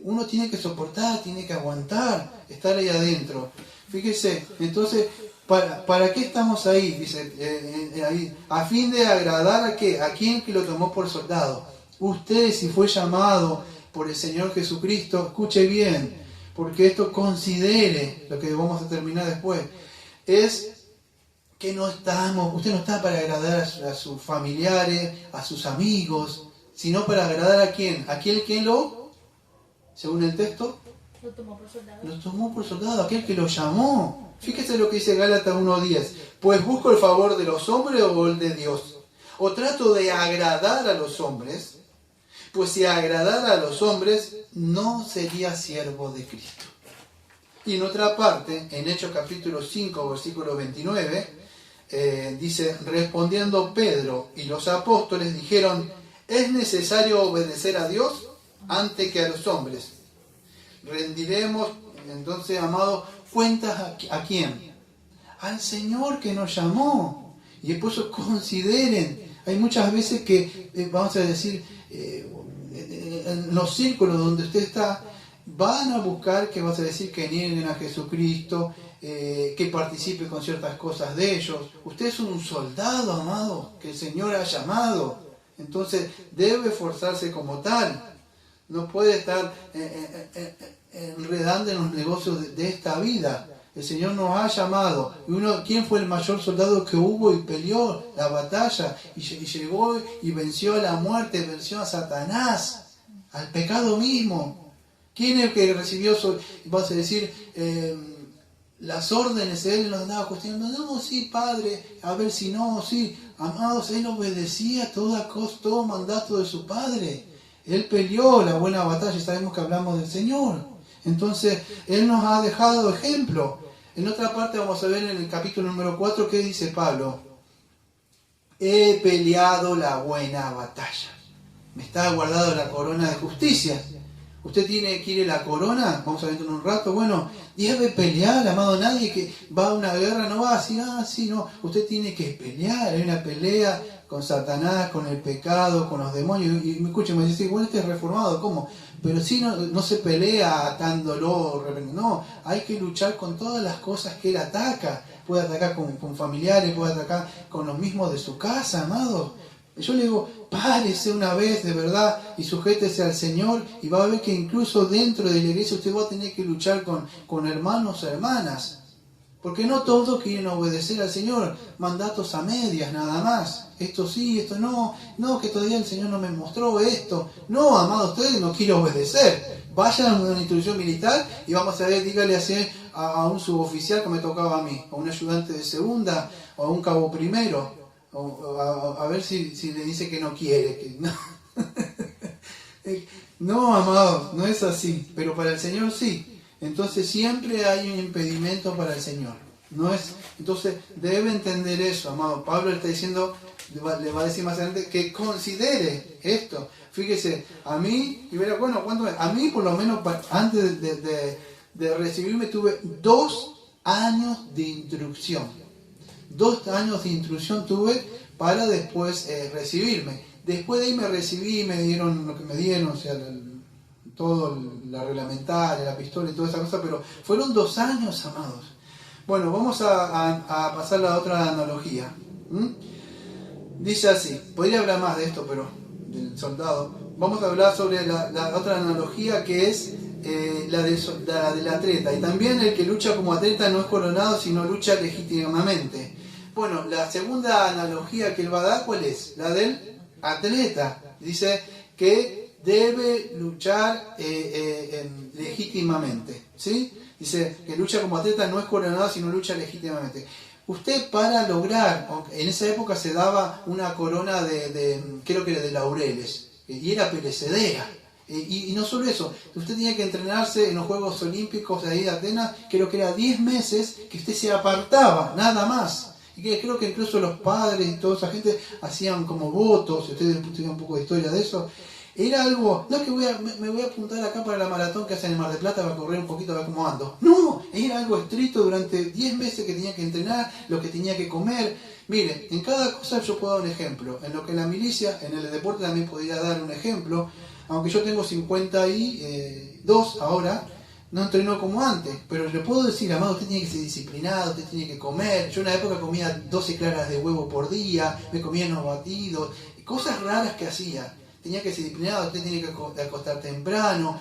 uno tiene que soportar, tiene que aguantar, estar ahí adentro. Fíjese, entonces, ¿para qué estamos ahí? Dice, ahí, a fin de agradar a qué, a quien que lo tomó por soldado. Usted, si fue llamado por el Señor Jesucristo, escuche bien, porque esto considere, lo que vamos a terminar después, es que usted no está para agradar a sus familiares, a sus amigos, sino para agradar a quién, aquel que según el texto, Lo tomó por soldado. Lo tomó por soldado, aquel que lo llamó. Fíjese lo que dice Gálatas 1:10. Pues busco el favor de los hombres o el de Dios. O trato de agradar a los hombres, pues si agradara a los hombres, no sería siervo de Cristo. Y en otra parte, en Hechos capítulo 5, versículo 29, dice, respondiendo Pedro y los apóstoles dijeron, es necesario obedecer a Dios antes que a los hombres. Rendiremos, entonces, amados, cuentas a quién? Al Señor que nos llamó. Y después consideren, hay muchas veces que, vamos a decir, en los círculos donde usted está, van a buscar que vas a decir que nieguen a Jesucristo, que participe con ciertas cosas de ellos. Usted es un soldado, amado, que el Señor ha llamado. Entonces debe esforzarse como tal. No puede estar enredando en los negocios de esta vida. El Señor nos ha llamado. Y ¿quién fue el mayor soldado que hubo y peleó la batalla? Y llegó y venció a la muerte, venció a Satanás, al pecado mismo. ¿Quién es el que recibió, vas a decir, las órdenes? Él nos andaba cuestionando, no, sí, Padre, a ver si no, sí. Amados, él obedecía todo mandato de su Padre. Él peleó la buena batalla y sabemos que hablamos del Señor. Entonces, Él nos ha dejado ejemplo. En otra parte vamos a ver en el capítulo número 4 qué dice Pablo. He peleado la buena batalla. Me está guardado la corona de justicia. ¿Usted quiere la corona? Vamos a ver en un rato. Bueno, debe pelear, amado. Nadie que va a una guerra no va a decir, sí, no. Usted tiene que pelear. Hay una pelea con Satanás, con el pecado, con los demonios. Y me escuchen, me dice, bueno, este es reformado, ¿cómo? Pero sí, no se pelea atándolo, no. Hay que luchar con todas las cosas que él ataca. Puede atacar con familiares, puede atacar con los mismos de su casa, amado. Yo le digo, párese una vez de verdad y sujétese al Señor y va a ver que incluso dentro de la iglesia usted va a tener que luchar con hermanos o hermanas. Porque no todos quieren obedecer al Señor, mandatos a medias nada más. Esto sí, esto no, que todavía el Señor no me mostró esto. No, amado, usted no quiere obedecer. Vayan a una institución militar y vamos a ver, dígale así a un suboficial que me tocaba a mí, a un ayudante de segunda o a un cabo primero. A ver si le dice que no quiere. Que no. No, amado, no es así. Pero para el Señor sí. Entonces siempre hay un impedimento para el Señor. No es. Entonces debe entender eso, amado. Pablo está diciendo, le va a decir más adelante que considere esto. Fíjese, a mí, y verá, bueno, a mí por lo menos antes de recibirme tuve 2 años de instrucción. 2 años de instrucción tuve para después recibirme. Después de ahí me recibí, me dieron lo que me dieron, o sea, todo la reglamentaria, la pistola y toda esa cosa, pero fueron 2 años, amados. Bueno, vamos a pasar a la otra analogía. Dice así, podría hablar más de esto, pero del soldado. Vamos a hablar sobre la otra analogía que es la del atleta. Y también el que lucha como atleta no es coronado, sino lucha legítimamente. Bueno, la segunda analogía que él va a dar, ¿cuál es? La del atleta. Dice que debe luchar legítimamente, ¿sí? Dice que lucha como atleta no es coronado, sino lucha legítimamente. Usted para lograr, en esa época se daba una corona creo que era de laureles, y era perecedera. Y no solo eso, usted tenía que entrenarse en los Juegos Olímpicos de ahí de Atenas, creo que era 10 meses que usted se apartaba, nada más. Y que creo que incluso los padres y toda esa gente hacían como votos, si ustedes tienen un poco de historia de eso. Era algo, no es que me voy a apuntar acá para la maratón que hacen en Mar del Plata para correr un poquito a ver cómo ando. No, era algo estricto durante 10 meses que tenía que entrenar, lo que tenía que comer. Mire, en cada cosa yo puedo dar un ejemplo. En lo que en la milicia, en el deporte también podría dar un ejemplo. Aunque yo tengo 52 ahora, no entreno como antes. Pero le puedo decir, amado, usted tiene que ser disciplinado, usted tiene que comer. Yo en una época comía 12 claras de huevo por día, me comía unos batidos, cosas raras que hacía. Tenía que ser disciplinado, usted tiene que acostar temprano,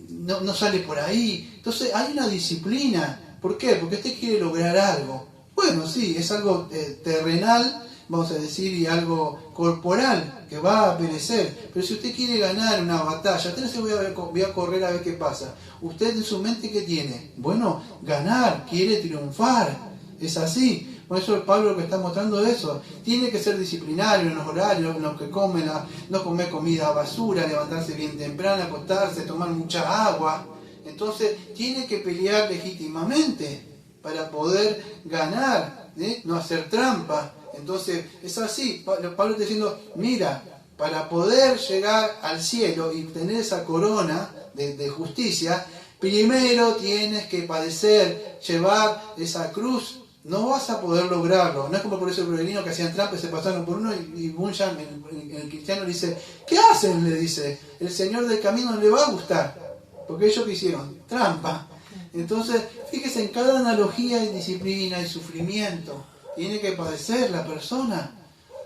no sale por ahí. Entonces hay una disciplina. ¿Por qué? Porque usted quiere lograr algo. Bueno, sí, es algo terrenal, vamos a decir, y algo corporal, que va a perecer. Pero si usted quiere ganar una batalla, usted no se voy a correr a ver qué pasa. Usted en su mente, ¿qué tiene? Bueno, ganar, quiere triunfar. Es así. Por eso Pablo lo que está mostrando es eso. Tiene que ser disciplinario en los horarios, en los que come, no comer comida basura, levantarse bien temprano, acostarse, tomar mucha agua. Entonces tiene que pelear legítimamente para poder ganar, no hacer trampa. Entonces es así. Pablo está diciendo, mira, para poder llegar al cielo y tener esa corona de justicia, primero tienes que padecer, llevar esa cruz. No vas a poder lograrlo. No es como por eso el peregrino que hacían trampa y se pasaron por uno y Bunyan, el cristiano, le dice, ¿qué hacen? Le dice, el Señor del camino no le va a gustar. Porque ellos que hicieron, trampa. Entonces, fíjese, en cada analogía hay disciplina, hay sufrimiento. Tiene que padecer la persona.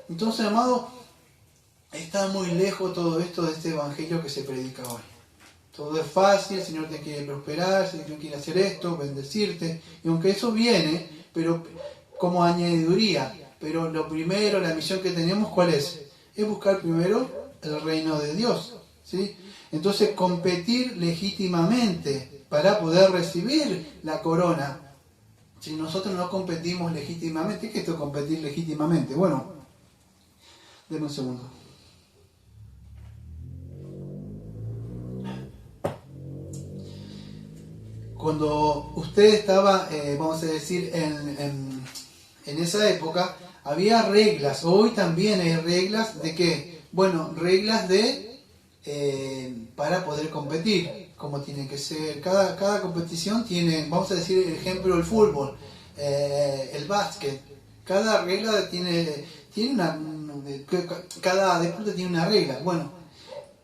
Entonces, amado, está muy lejos todo esto de este evangelio que se predica hoy. Todo es fácil, el Señor te quiere prosperar, el Señor quiere hacer esto, bendecirte. Y aunque eso viene, pero como añadiduría, pero lo primero, la misión que tenemos, ¿cuál es? Es buscar primero el reino de Dios, ¿sí? Entonces, competir legítimamente para poder recibir la corona. Si nosotros no competimos legítimamente, ¿qué es esto competir legítimamente? Bueno, denme un segundo. Cuando usted estaba, vamos a decir, en esa época, había reglas. Hoy también hay reglas de ¿qué? Bueno, reglas para poder competir, como tiene que ser. Cada competición tiene, vamos a decir, el ejemplo, el fútbol, el básquet. Cada regla tiene cada deporte tiene una regla. Bueno,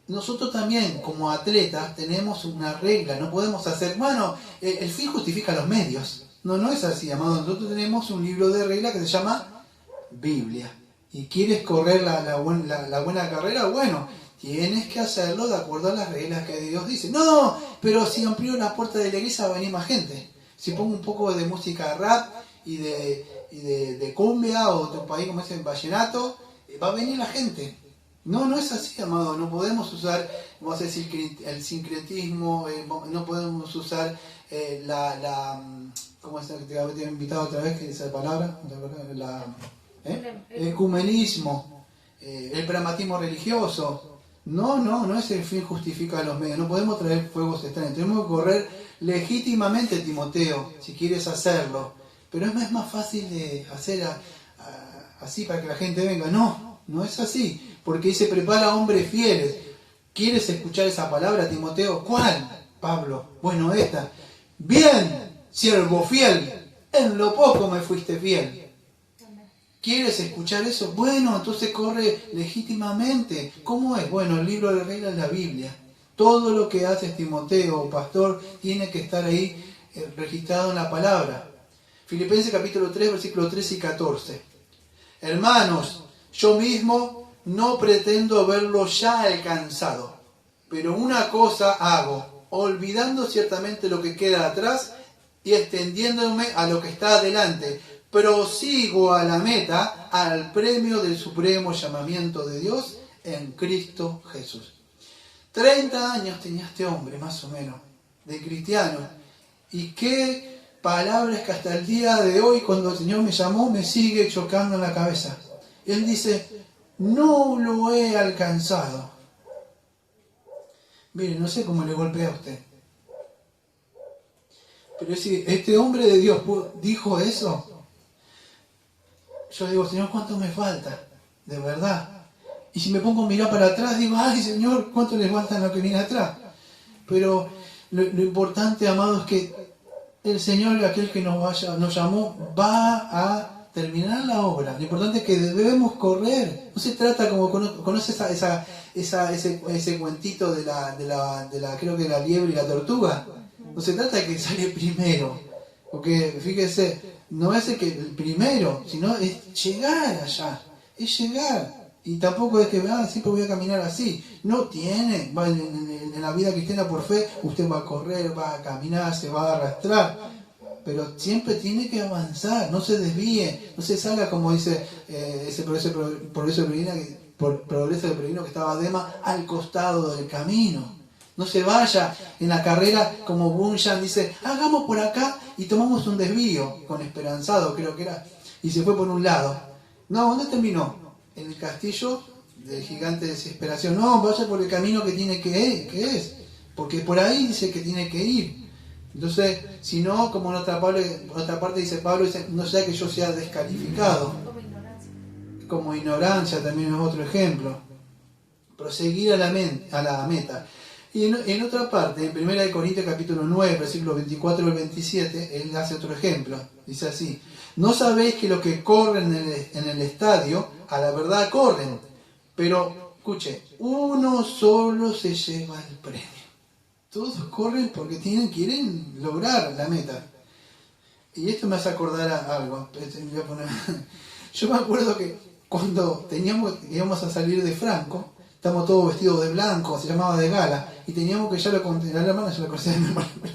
nosotros también, como atletas, tenemos una regla. No podemos hacer, bueno, el fin justifica los medios. No es así, amado. Nosotros tenemos un libro de reglas que se llama Biblia. ¿Y quieres correr la buena carrera? Bueno, tienes que hacerlo de acuerdo a las reglas que Dios dice. No, pero si amplío la puerta de la iglesia va a venir más gente. Si pongo un poco de música rap y de cumbia o de un país como es el vallenato, va a venir la gente. No es así, amado. No podemos usar, vamos a decir, el sincretismo, no podemos usar ¿cómo es que te había invitado otra vez, que esa palabra? El ecumenismo, el pragmatismo religioso. No es el fin justifica los medios. No podemos traer fuegos extraños. Tenemos que correr legítimamente, Timoteo, si quieres hacerlo. Pero es más fácil de hacer así para que la gente venga. No, no es así. Porque dice, prepara hombres fieles. ¿Quieres escuchar esa palabra, Timoteo? ¿Cuál, Pablo? Bueno, esta. Bien, siervo fiel, en lo poco me fuiste fiel. ¿Quieres escuchar eso? Bueno, entonces corre legítimamente. ¿Cómo es? Bueno, el libro de reglas es la Biblia. Todo lo que haces, Timoteo, pastor, tiene que estar ahí registrado en la palabra. Filipenses capítulo 3, versículos 13 y 14. Hermanos, yo mismo no pretendo haberlo ya alcanzado, pero una cosa hago, olvidando ciertamente lo que queda atrás y extendiéndome a lo que está adelante. Prosigo a la meta, al premio del supremo llamamiento de Dios en Cristo Jesús. 30 años tenía este hombre, más o menos, de cristiano. Y qué palabras que hasta el día de hoy, cuando el Señor me llamó, me sigue chocando en la cabeza. Él dice, no lo he alcanzado. Mire, no sé cómo le golpea a usted. Pero si este hombre de Dios dijo eso, yo digo, Señor, ¿cuánto me falta? De verdad. Y si me pongo a mirar para atrás, digo, ay, Señor, ¿cuánto le falta en lo que viene atrás? Pero lo importante, amado, es que el Señor, aquel que nos llamó, va a terminar la obra. Lo importante es que debemos correr. No se trata como, ¿conoce ese cuentito de la creo que la liebre y la tortuga? No se trata de que sale primero. Porque, fíjese, no es el primero, sino es llegar allá. Es llegar. Y tampoco es que siempre voy a caminar así. No tiene. En la vida cristiana por fe, usted va a correr, va a caminar, se va a arrastrar. Pero siempre tiene que avanzar, no se desvíe, no se salga como dice ese progreso de peregrino que estaba Dema al costado del camino. No se vaya en la carrera como Bunyan dice, hagamos por acá y tomamos un desvío, con Esperanzado creo que era, y se fue por un lado. No, ¿dónde terminó? En el castillo del gigante de desesperación. No, vaya por el camino que tiene que es, porque por ahí dice que tiene que ir. Entonces, si no, como en otra parte dice Pablo, dice, no sea que yo sea descalificado. Como ignorancia también es otro ejemplo. Proseguir a la meta. Y en otra parte, en 1 Corintios capítulo 9, versículos 24 al 27, él hace otro ejemplo. Dice así, ¿no sabéis que los que corren en el estadio, a la verdad corren? Pero, escuche, uno solo se lleva el premio. Todos corren porque quieren lograr la meta. Y esto me hace acordar a algo. Yo me acuerdo que cuando íbamos a salir de Franco, estamos todos vestidos de blanco, se llamaba de gala, y teníamos que, ya lo conté, la hermana ya lo conocía,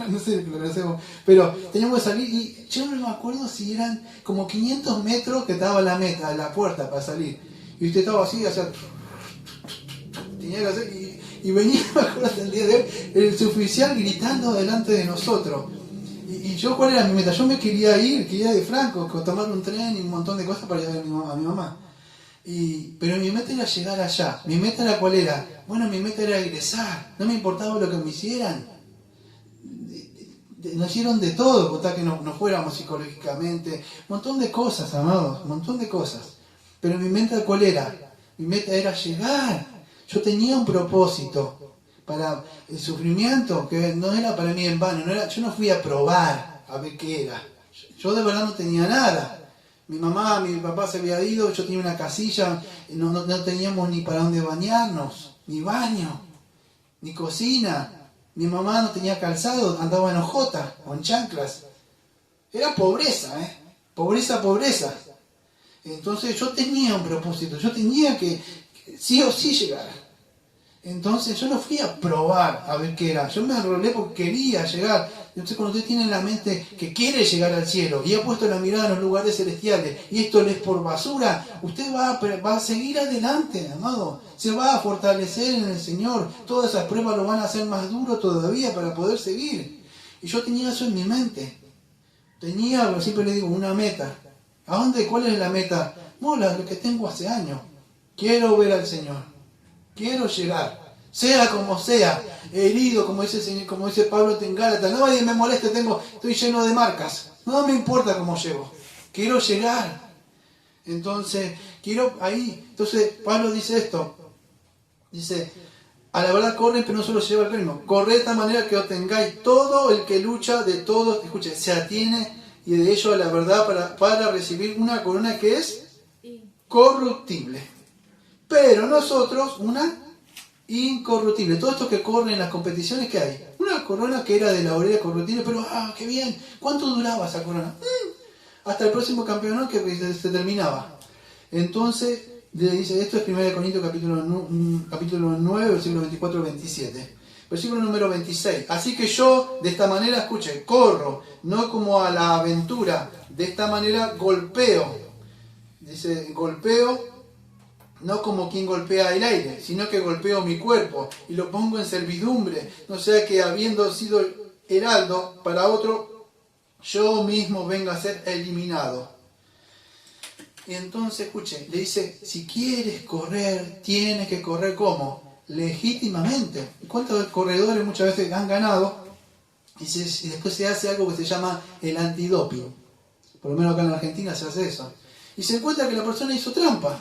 no sé si lo conocemos, pero teníamos que salir, y yo no me acuerdo si eran como 500 metros que estaba la meta, la puerta para salir. Y usted estaba así, o sea, tenía que hacer, y venía, me acuerdo hasta el día de hoy, el suboficial gritando delante de nosotros. Y yo, ¿cuál era mi meta? Yo me quería ir de Franco, tomar un tren y un montón de cosas para llevar a mi mamá. Pero mi meta era llegar allá. ¿Mi meta era cuál era? Bueno, mi meta era egresar. No me importaba lo que me hicieran. Nos hicieron de todo, contar que nos fuéramos psicológicamente. Un montón de cosas, amados, un montón de cosas. Pero mi meta cuál era? Mi meta era llegar. Yo tenía un propósito para el sufrimiento que no era para mí en vano. Yo no fui a probar a ver qué era. Yo de verdad no tenía nada. Mi mamá, mi papá se había ido, yo tenía una casilla, no teníamos ni para dónde bañarnos, ni baño, ni cocina. Mi mamá no tenía calzado, andaba en hojotas o en chanclas. Era pobreza, pobreza. Entonces yo tenía un propósito, yo tenía que sí o sí llegar. Entonces yo no fui a probar a ver qué era, yo me enrolé porque quería llegar. Entonces cuando usted tiene en la mente que quiere llegar al cielo y ha puesto la mirada en los lugares celestiales y esto le es por basura, usted va a seguir adelante, amado. Se va a fortalecer en el Señor. Todas esas pruebas lo van a hacer más duro todavía para poder seguir. Y yo tenía eso en mi mente. Tenía, siempre le digo, una meta. ¿A dónde? ¿Cuál es la meta? No, la que tengo hace años. Quiero ver al Señor. Quiero llegar. Sea como sea, herido, como dice Pablo en Gálatas, nadie me moleste, estoy lleno de marcas, no me importa cómo llego, quiero llegar. Entonces, entonces Pablo dice esto, dice, a la verdad corren, pero no solo se lleva el premio, corred de esta manera que obtengáis todo el que lucha de todos, escuche, se atiene y de ello a la verdad para recibir una corona que es corruptible, pero nosotros una incorruptible. Todos estos que corren en las competiciones, ¿qué hay? Una corona que era de la oreja corruptible, pero qué bien, ¿cuánto duraba esa corona? Hasta el próximo campeonato que se terminaba. Entonces, dice, esto es 1 Corintios capítulo 9, versículo 24 al 27. Versículo número 26. Así que yo, de esta manera, escuche, corro, no como a la aventura, de esta manera golpeo. Dice, golpeo, no como quien golpea el aire, sino que golpeo mi cuerpo y lo pongo en servidumbre, no sea que habiendo sido heraldo para otro, yo mismo venga a ser eliminado. Y entonces, escuche, le dice, si quieres correr, tienes que correr ¿cómo? Legítimamente. ¿Cuántos corredores muchas veces han ganado? Y después se hace algo que se llama el antidoping. Por lo menos acá en la Argentina se hace eso. Y se encuentra que la persona hizo trampa.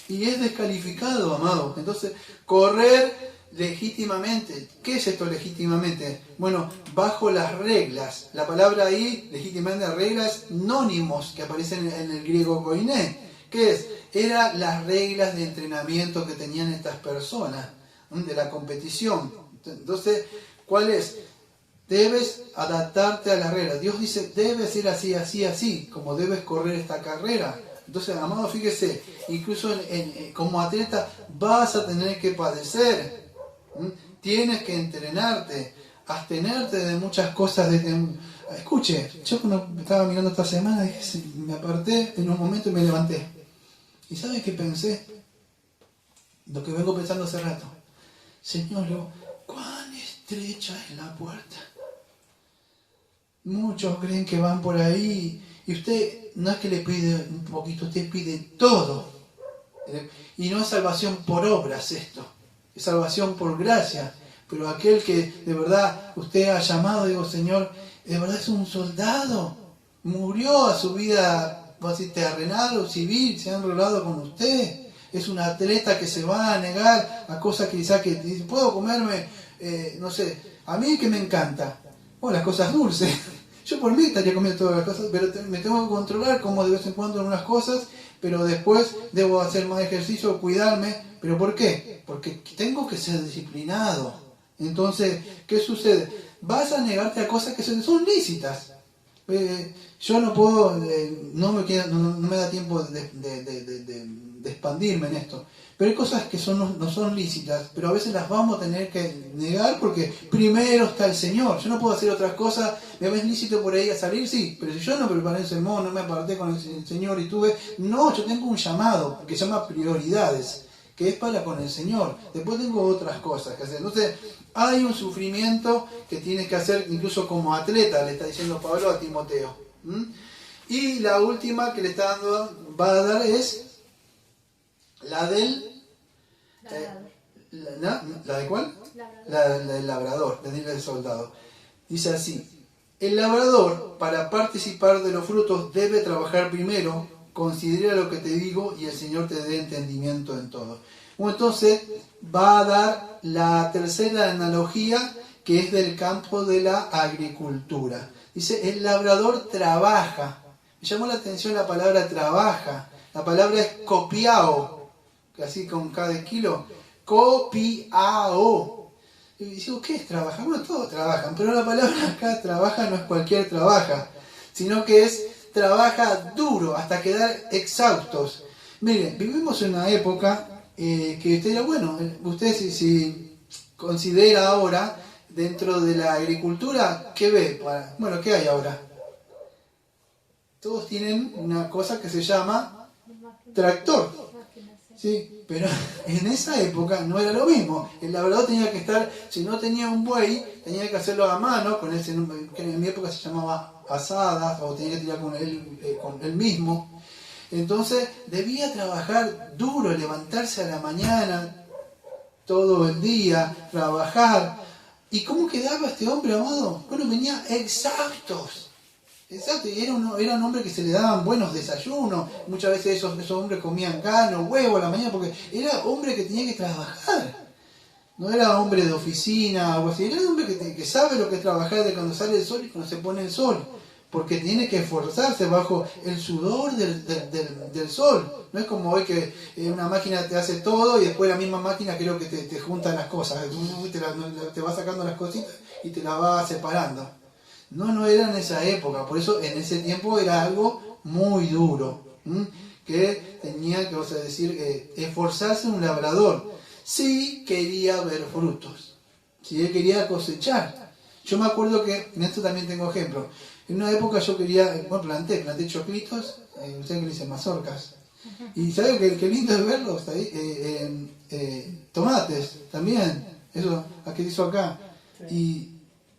Y es descalificado, amado. Entonces, correr legítimamente. ¿Qué es esto legítimamente? Bueno, bajo las reglas. La palabra ahí, legítimamente, reglas, nónimos, que aparecen en el griego koiné. ¿Qué es? Eran las reglas de entrenamiento que tenían estas personas, de la competición. Entonces, ¿cuál es? Debes adaptarte a las reglas. Dios dice, debe ser así, así, así, como debes correr esta carrera. Entonces, amado, fíjese, incluso como atleta vas a tener que padecer. Tienes que entrenarte, abstenerte de muchas cosas. Escuche, yo cuando estaba mirando esta semana, dije, me aparté en un momento y me levanté. ¿Y sabes qué pensé? Lo que vengo pensando hace rato. Señor, ¿cuán estrecha es la puerta? Muchos creen que van por ahí y usted no es que le pide un poquito, usted pide todo. Y no es salvación por obras esto, es salvación por gracia. Pero aquel que de verdad usted ha llamado, digo, Señor, de verdad es un soldado, murió a su vida terrenal o civil, se ha enrolado con usted. Es un atleta que se va a negar a cosas que quizás que dice, puedo comerme, no sé, a mí que me encanta, las cosas dulces. Yo por mí estaría comiendo todas las cosas, pero me tengo que controlar como de vez en cuando en unas cosas, pero después debo hacer más ejercicio, cuidarme. ¿Pero por qué? Porque tengo que ser disciplinado. Entonces, ¿qué sucede? Vas a negarte a cosas que son lícitas. Yo no puedo, no me da tiempo de expandirme en esto. Pero hay cosas que no son lícitas, pero a veces las vamos a tener que negar porque primero está el Señor. Yo no puedo hacer otras cosas, me ves lícito por ahí a salir, sí, pero si yo no preparé el sermón, no me aparté con el Señor y no, yo tengo un llamado que se llama prioridades, que es para con el Señor. Después tengo otras cosas que hacer. Entonces, hay un sufrimiento que tienes que hacer incluso como atleta, le está diciendo Pablo a Timoteo. Y la última que le va a dar es la del... ¿La de cuál? La del labrador, del soldado. Dice así, el labrador para participar de los frutos debe trabajar primero, considera lo que te digo y el Señor te dé entendimiento en todo. Bueno, entonces va a dar la tercera analogía que es del campo de la agricultura. Dice, el labrador trabaja. Me llamó la atención la palabra trabaja. La palabra es copiao, así con cada kilo. Copiao. Y digo, ¿qué es trabajar? Bueno, todos trabajan, pero la palabra acá trabaja no es cualquier trabaja, sino que es trabaja duro hasta quedar exhaustos. Miren, vivimos en una época que usted dirá, bueno, usted si considera ahora dentro de la agricultura, ¿qué ve? Bueno, ¿qué hay ahora? Todos tienen una cosa que se llama tractor. Sí, pero en esa época no era lo mismo. El labrador tenía que estar, si no tenía un buey, tenía que hacerlo a mano, que en mi época se llamaba asadas, o tenía que tirar con él mismo. Entonces debía trabajar duro, levantarse a la mañana, todo el día, trabajar. ¿Y cómo quedaba este hombre, amado? Bueno, venía exhaustos. Exacto, y era un hombre que se le daban buenos desayunos. Muchas veces esos hombres comían carne o huevo a la mañana porque era hombre que tenía que trabajar. No era hombre de oficina o algo así, era un hombre que sabe lo que es trabajar de cuando sale el sol y cuando se pone el sol. Porque tiene que esforzarse bajo el sudor del sol. No es como hoy que una máquina te hace todo y después la misma máquina creo que te junta las cosas. Te va sacando las cositas y te las va separando. No era en esa época. Por eso en ese tiempo era algo muy duro. Que tenía que, vamos a decir, esforzarse un labrador. Sí quería ver frutos. Sí él quería cosechar. Yo me acuerdo que, en esto también tengo ejemplo. En una época yo quería, bueno, planté choclitos, ustedes que le dicen mazorcas. Y ¿saben qué lindo es verlos ahí? Tomates también, eso, que hizo acá. Y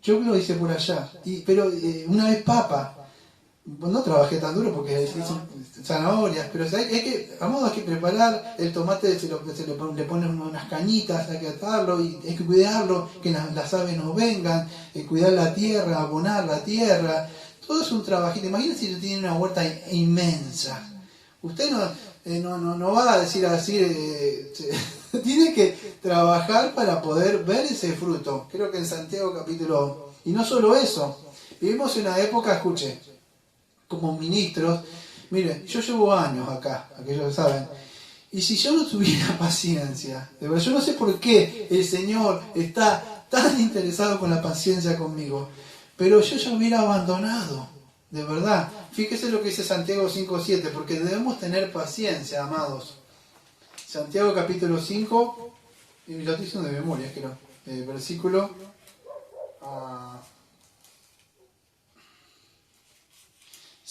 yo lo hice por allá. Pero una vez papa. No trabajé tan duro porque son zanahorias, pero hay que preparar el tomate, le ponen unas cañitas, hay que atarlo y hay que cuidarlo, que las aves no vengan, cuidar la tierra, abonar la tierra, todo es un trabajito. Imagínense si tiene una huerta inmensa. Usted no va a decir así, tiene que trabajar para poder ver ese fruto. Creo que en Santiago capítulo... Y no solo eso, vivimos en una época, escuche, como ministros, mire, yo llevo años acá, aquellos saben, y si yo no tuviera paciencia, de verdad, yo no sé por qué el Señor está tan interesado con la paciencia conmigo, pero yo ya hubiera abandonado, de verdad. Fíjese lo que dice Santiago 5:7, porque debemos tener paciencia, amados. Santiago capítulo 5, y lo estoy diciendo de memoria, creo, versículo...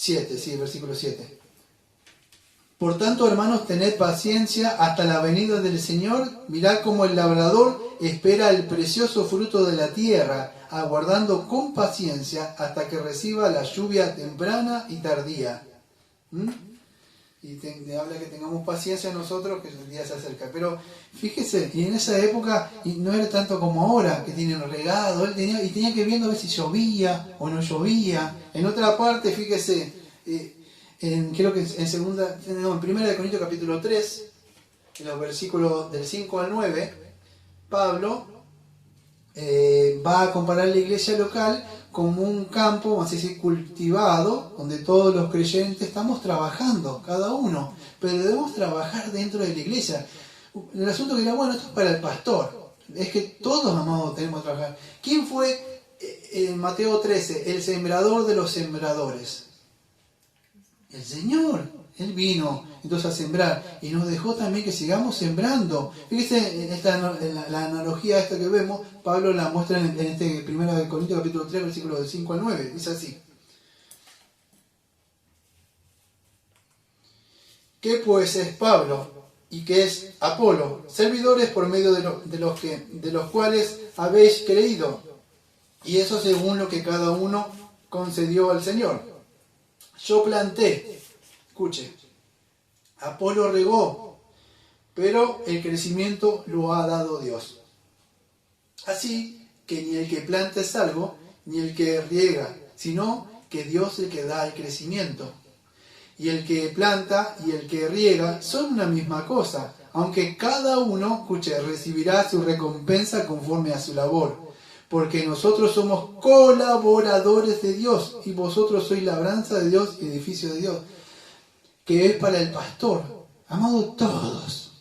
7, sí, versículo 7. Por tanto, hermanos, tened paciencia hasta la venida del Señor. Mirad cómo el labrador espera el precioso fruto de la tierra, aguardando con paciencia hasta que reciba la lluvia temprana y tardía. Y habla que tengamos paciencia nosotros, que el día se acerca. Pero fíjese, y en esa época y no era tanto como ahora, que tienen regado, él tenía que ir viendo a ver si llovía o no llovía. En otra parte, fíjese, creo que en Primera de Corintios capítulo 3, en los versículos del 5 al 9, Pablo va a comparar la iglesia local como un campo, vamos a decir, cultivado, donde todos los creyentes estamos trabajando, cada uno, pero debemos trabajar dentro de la iglesia. El asunto que era, bueno, esto es para el pastor, es que todos, amados, tenemos que trabajar. ¿Quién fue en Mateo 13 el sembrador de los sembradores? El Señor. Él vino entonces a sembrar y nos dejó también que sigamos sembrando. Fíjese la analogía esta que vemos, Pablo la muestra en este 1 de Corintios capítulo 3, versículos del 5 al 9. Dice así: ¿qué pues es Pablo y qué es Apolo? Servidores por medio de los cuales habéis creído, y eso según lo que cada uno concedió al Señor. Yo planté, escuche, Apolo regó, pero el crecimiento lo ha dado Dios. Así que ni el que planta es algo, ni el que riega, sino que Dios es el que da el crecimiento. Y el que planta y el que riega son una misma cosa, aunque cada uno, escuche, recibirá su recompensa conforme a su labor. Porque nosotros somos colaboradores de Dios, y vosotros sois labranza de Dios y edificio de Dios, que es para el pastor. Amado, todos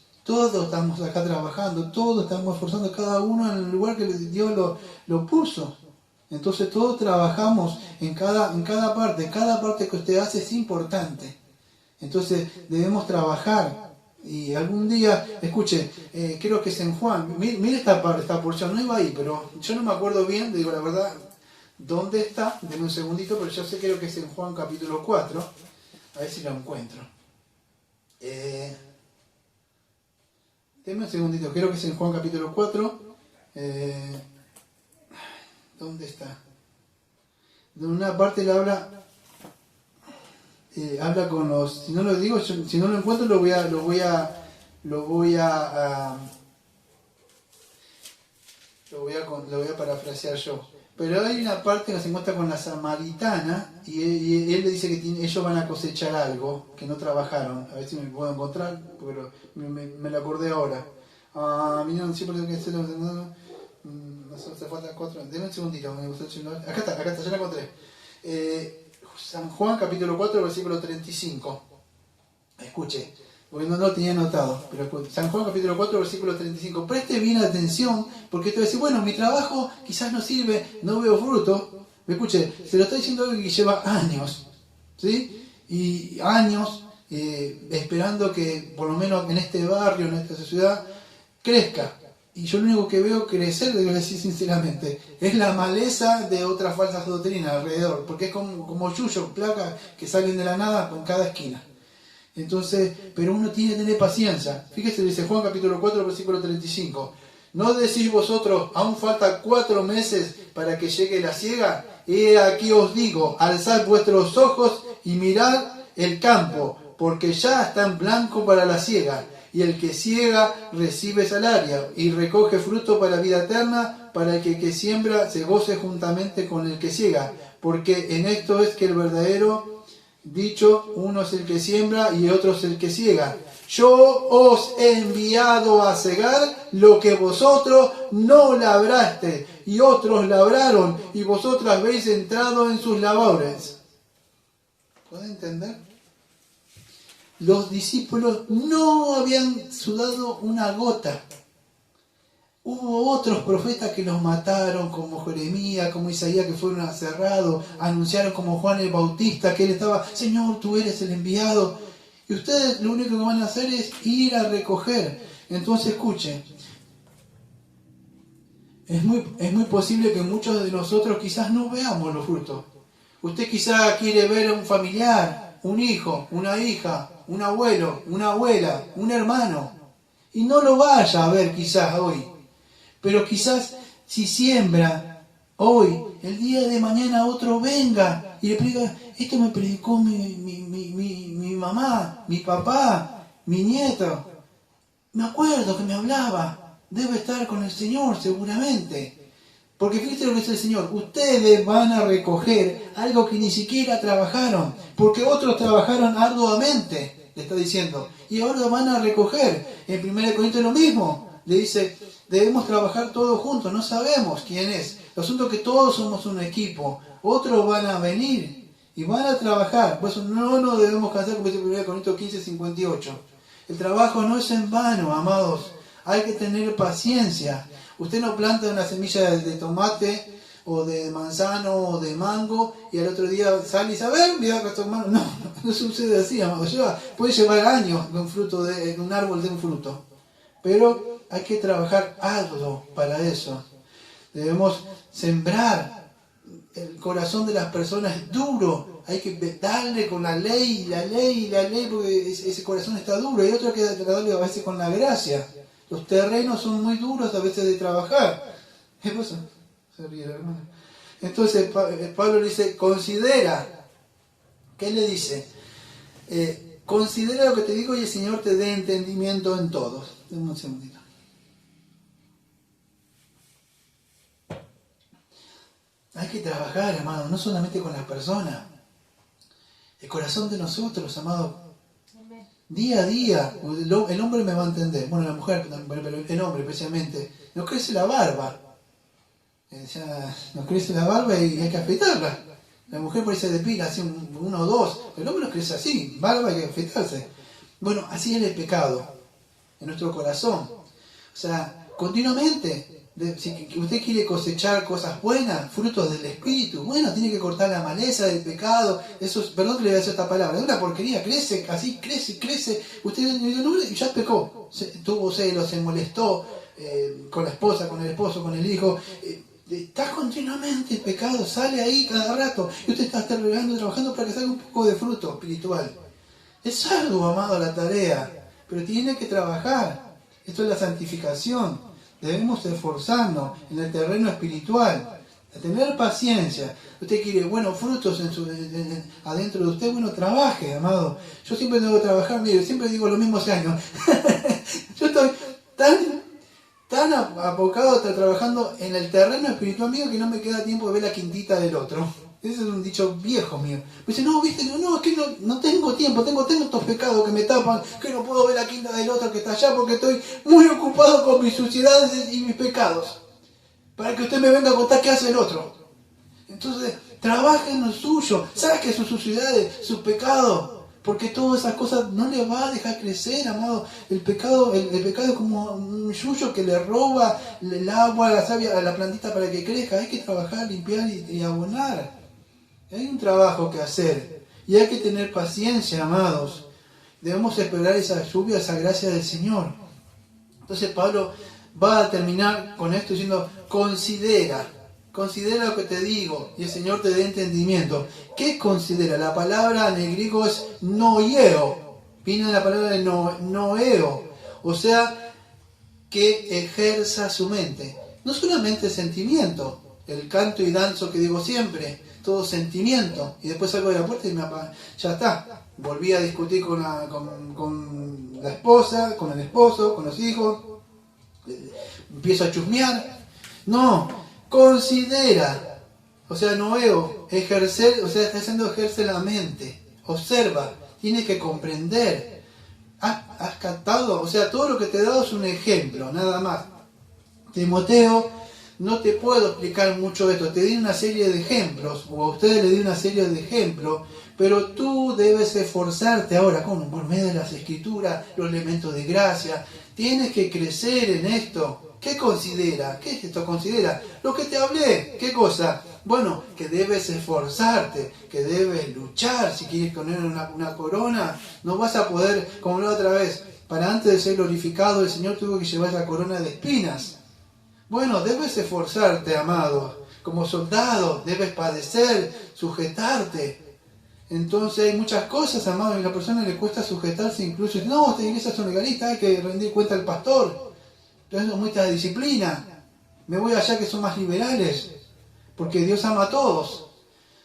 estamos acá trabajando, todos estamos esforzando, cada uno en el lugar que Dios lo puso. Entonces todos trabajamos en cada parte que usted hace es importante. Entonces debemos trabajar. Y algún día, escuche, creo que es en Juan, mire esta porción, no iba ahí, pero yo no me acuerdo bien, digo la verdad, dónde está, denme un segundito, pero yo sé, creo que es en Juan capítulo 4, a ver si lo encuentro. Denme un segundito, creo que es en Juan capítulo 4, ¿dónde está? De una parte le habla con los, si no lo digo, si no lo encuentro lo voy a parafrasear yo. Pero hay una parte que se encuentra con la samaritana y él le dice que ellos van a cosechar algo, que no trabajaron. A ver si me puedo encontrar, pero me lo acordé ahora. Vinieron siempre que hacer... Se falta 4. Deme un segundito, me gustó el celular. Acá está, ya la encontré. San Juan capítulo 4, versículo 35. Escuche, porque no lo tenía anotado, pero San Juan capítulo 4, versículo 35. Preste bien atención, porque te va a decir, bueno, mi trabajo quizás no sirve, no veo fruto. Escuche, se lo está diciendo alguien que lleva años, ¿sí? Y años esperando que por lo menos en este barrio, en esta ciudad, crezca. Y yo lo único que veo crecer, debo decir sinceramente, es la maleza de otras falsas doctrinas alrededor, porque es como yuyo, placas que salen de la nada con cada esquina. Entonces, pero uno tiene que tener paciencia. Fíjese, dice Juan capítulo 4, versículo 35. ¿No decís vosotros, aún falta 4 meses para que llegue la siega? He aquí os digo, alzad vuestros ojos y mirad el campo, porque ya está en blanco para la siega. Y el que siega recibe salario y recoge fruto para vida eterna, para que el que siembra se goce juntamente con el que siega. Porque en esto es que el verdadero dicho, uno es el que siembra y otro es el que siega. Yo os he enviado a segar lo que vosotros no labraste, y otros labraron, y vosotros habéis entrado en sus labores. ¿Pueden entender? Los discípulos no habían sudado una gota. Hubo otros profetas que los mataron, como Jeremías, como Isaías, que fueron aserrados, anunciaron como Juan el Bautista, que él estaba, Señor, tú eres el enviado. Y ustedes lo único que van a hacer es ir a recoger. Entonces escuchen, es muy posible que muchos de nosotros quizás no veamos los frutos. Usted quizás quiere ver a un familiar, un hijo, una hija, un abuelo, una abuela, un hermano, y no lo vaya a ver quizás hoy. Pero quizás si siembra hoy, el día de mañana otro venga y le predica, esto me predicó mi mamá, mi papá, mi nieto. Me acuerdo que me hablaba, debe estar con el Señor seguramente. Porque fíjate lo que dice el Señor, ustedes van a recoger algo que ni siquiera trabajaron, porque otros trabajaron arduamente, le está diciendo, y ahora van a recoger. En 1 Corintios lo mismo, le dice, debemos trabajar todos juntos, no sabemos quién es. El asunto es que todos somos un equipo, otros van a venir y van a trabajar, por eso no nos debemos cansar, como dice 1 Corintios 15, 58. El trabajo no es en vano, amados, hay que tener paciencia. Usted no planta una semilla de tomate o de manzano o de mango y al otro día sale y dice, a ver, mira que esto no sucede así, amado. Puede llevar años de un árbol de un fruto. Pero hay que trabajar arduo para eso. Debemos sembrar. El corazón de las personas es duro. Hay que darle con la ley, porque ese corazón está duro. Y otro hay que darle a veces con la gracia. Los terrenos son muy duros a veces de trabajar. ¿Qué pasa? Se ríe la hermana. Entonces Pablo le dice, considera. ¿Qué le dice? Considera lo que te digo y el Señor te dé entendimiento en todos. Dame un segundito. Hay que trabajar, amado, no solamente con las personas. El corazón de nosotros, amado. Día a día, el hombre me va a entender, bueno, la mujer, pero el hombre especialmente, nos crece la barba. Nos crece la barba y hay que afeitarla. La mujer por ahí se depila así 1 o 2, el hombre nos crece así, barba hay que afeitarse. Bueno, así es el pecado en nuestro corazón. O sea, continuamente, si usted quiere cosechar cosas buenas, frutos del Espíritu, bueno, tiene que cortar la maleza del pecado. Eso es, perdón que le voy a decir esta palabra, es una porquería, crece, así crece. Usted ya pecó, tuvo celos, se molestó con la esposa, con el esposo, con el hijo. Está continuamente el pecado, sale ahí cada rato. Y usted está trabajando para que salga un poco de fruto espiritual. Es arduo, amado, la tarea, pero tiene que trabajar. Esto es la santificación. Debemos esforzarnos en el terreno espiritual, a tener paciencia. Usted quiere buenos frutos adentro de usted, bueno, trabaje, amado. Yo siempre tengo que trabajar, mire, siempre digo lo mismo hace años. Yo estoy tan tan abocado trabajando en el terreno espiritual mío que no me queda tiempo de ver la quintita del otro. Ese es un dicho viejo mío. Me dice, no, viste, no, es que no tengo tiempo, tengo estos pecados que me tapan, que no puedo ver la quinta del otro que está allá porque estoy muy ocupado con mis suciedades y mis pecados. Para que usted me venga a contar qué hace el otro. Entonces, trabaja en lo suyo, saque sus suciedades, sus pecados. Porque todas esas cosas no le va a dejar crecer, amado. El pecado es como un yuyo que le roba el agua, la savia a la plantita para que crezca. Hay que trabajar, limpiar y abonar. Hay un trabajo que hacer. Y hay que tener paciencia, amados. Debemos esperar esa lluvia, esa gracia del Señor. Entonces Pablo va a terminar con esto diciendo, considera lo que te digo y el Señor te dé entendimiento. ¿Qué considera? La palabra en el griego es noeo. Viene de la palabra de noeo. O sea, que ejerza su mente. No solamente sentimiento, el canto y danzo que digo siempre, todo sentimiento. Y después salgo de la puerta y ya está. Volví a discutir con la esposa, con el esposo, con los hijos. Empiezo a chusmear. No. Considera, o sea, noeo, ejercer, o sea, está haciendo ejercer la mente, observa, tienes que comprender. ¿Has captado? O sea, todo lo que te he dado es un ejemplo, nada más. Timoteo, no te puedo explicar mucho esto, te di una serie de ejemplos, o a ustedes les di una serie de ejemplos, pero tú debes esforzarte ahora, por medio de las escrituras, los elementos de gracia, tienes que crecer en esto. ¿Qué considera? ¿Qué es esto? Considera lo que te hablé. ¿Qué cosa? Bueno, que debes esforzarte, que debes luchar. Si quieres poner una corona, no vas a poder, como la otra vez, para antes de ser glorificado, el Señor tuvo que llevar la corona de espinas. Bueno, debes esforzarte, amado. Como soldado, debes padecer, sujetarte. Entonces hay muchas cosas, amado, y a la persona le cuesta sujetarse incluso. No, esta iglesia es legalista, hay que rendir cuenta al pastor. Entonces es mucha disciplina. Me voy allá que son más liberales, porque Dios ama a todos.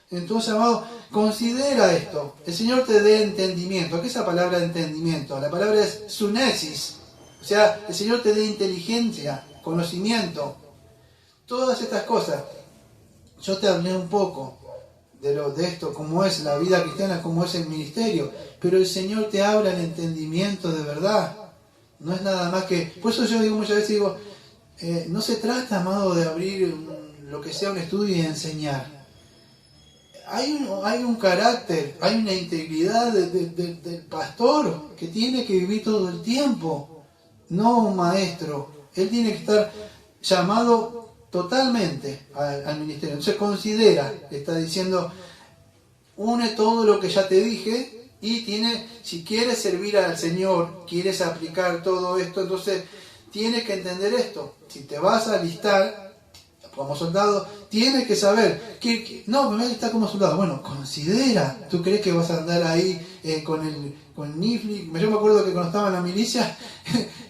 Entonces, amado, considera esto. El Señor te dé entendimiento. ¿Qué es esa palabra de entendimiento? La palabra es sunesis. O sea, el Señor te dé inteligencia, conocimiento. Todas estas cosas. Yo te hablé un poco de esto, cómo es la vida cristiana, cómo es el ministerio. Pero el Señor te habla el entendimiento de verdad. No es nada más que... Por eso yo digo muchas veces, no se trata, amado, de abrir lo que sea un estudio y enseñar. Hay un carácter, hay una integridad del pastor que tiene que vivir todo el tiempo, no un maestro. Él tiene que estar llamado totalmente al ministerio. Entonces considera, le está diciendo, une todo lo que ya te dije. Y si quieres servir al Señor, quieres aplicar todo esto, entonces tienes que entender esto. Si te vas a alistar como soldado, tienes que saber no, me voy a alistar como soldado. Bueno, considera. ¿Tú crees que vas a andar ahí con el nifli? Yo me acuerdo que cuando estaba en la milicia,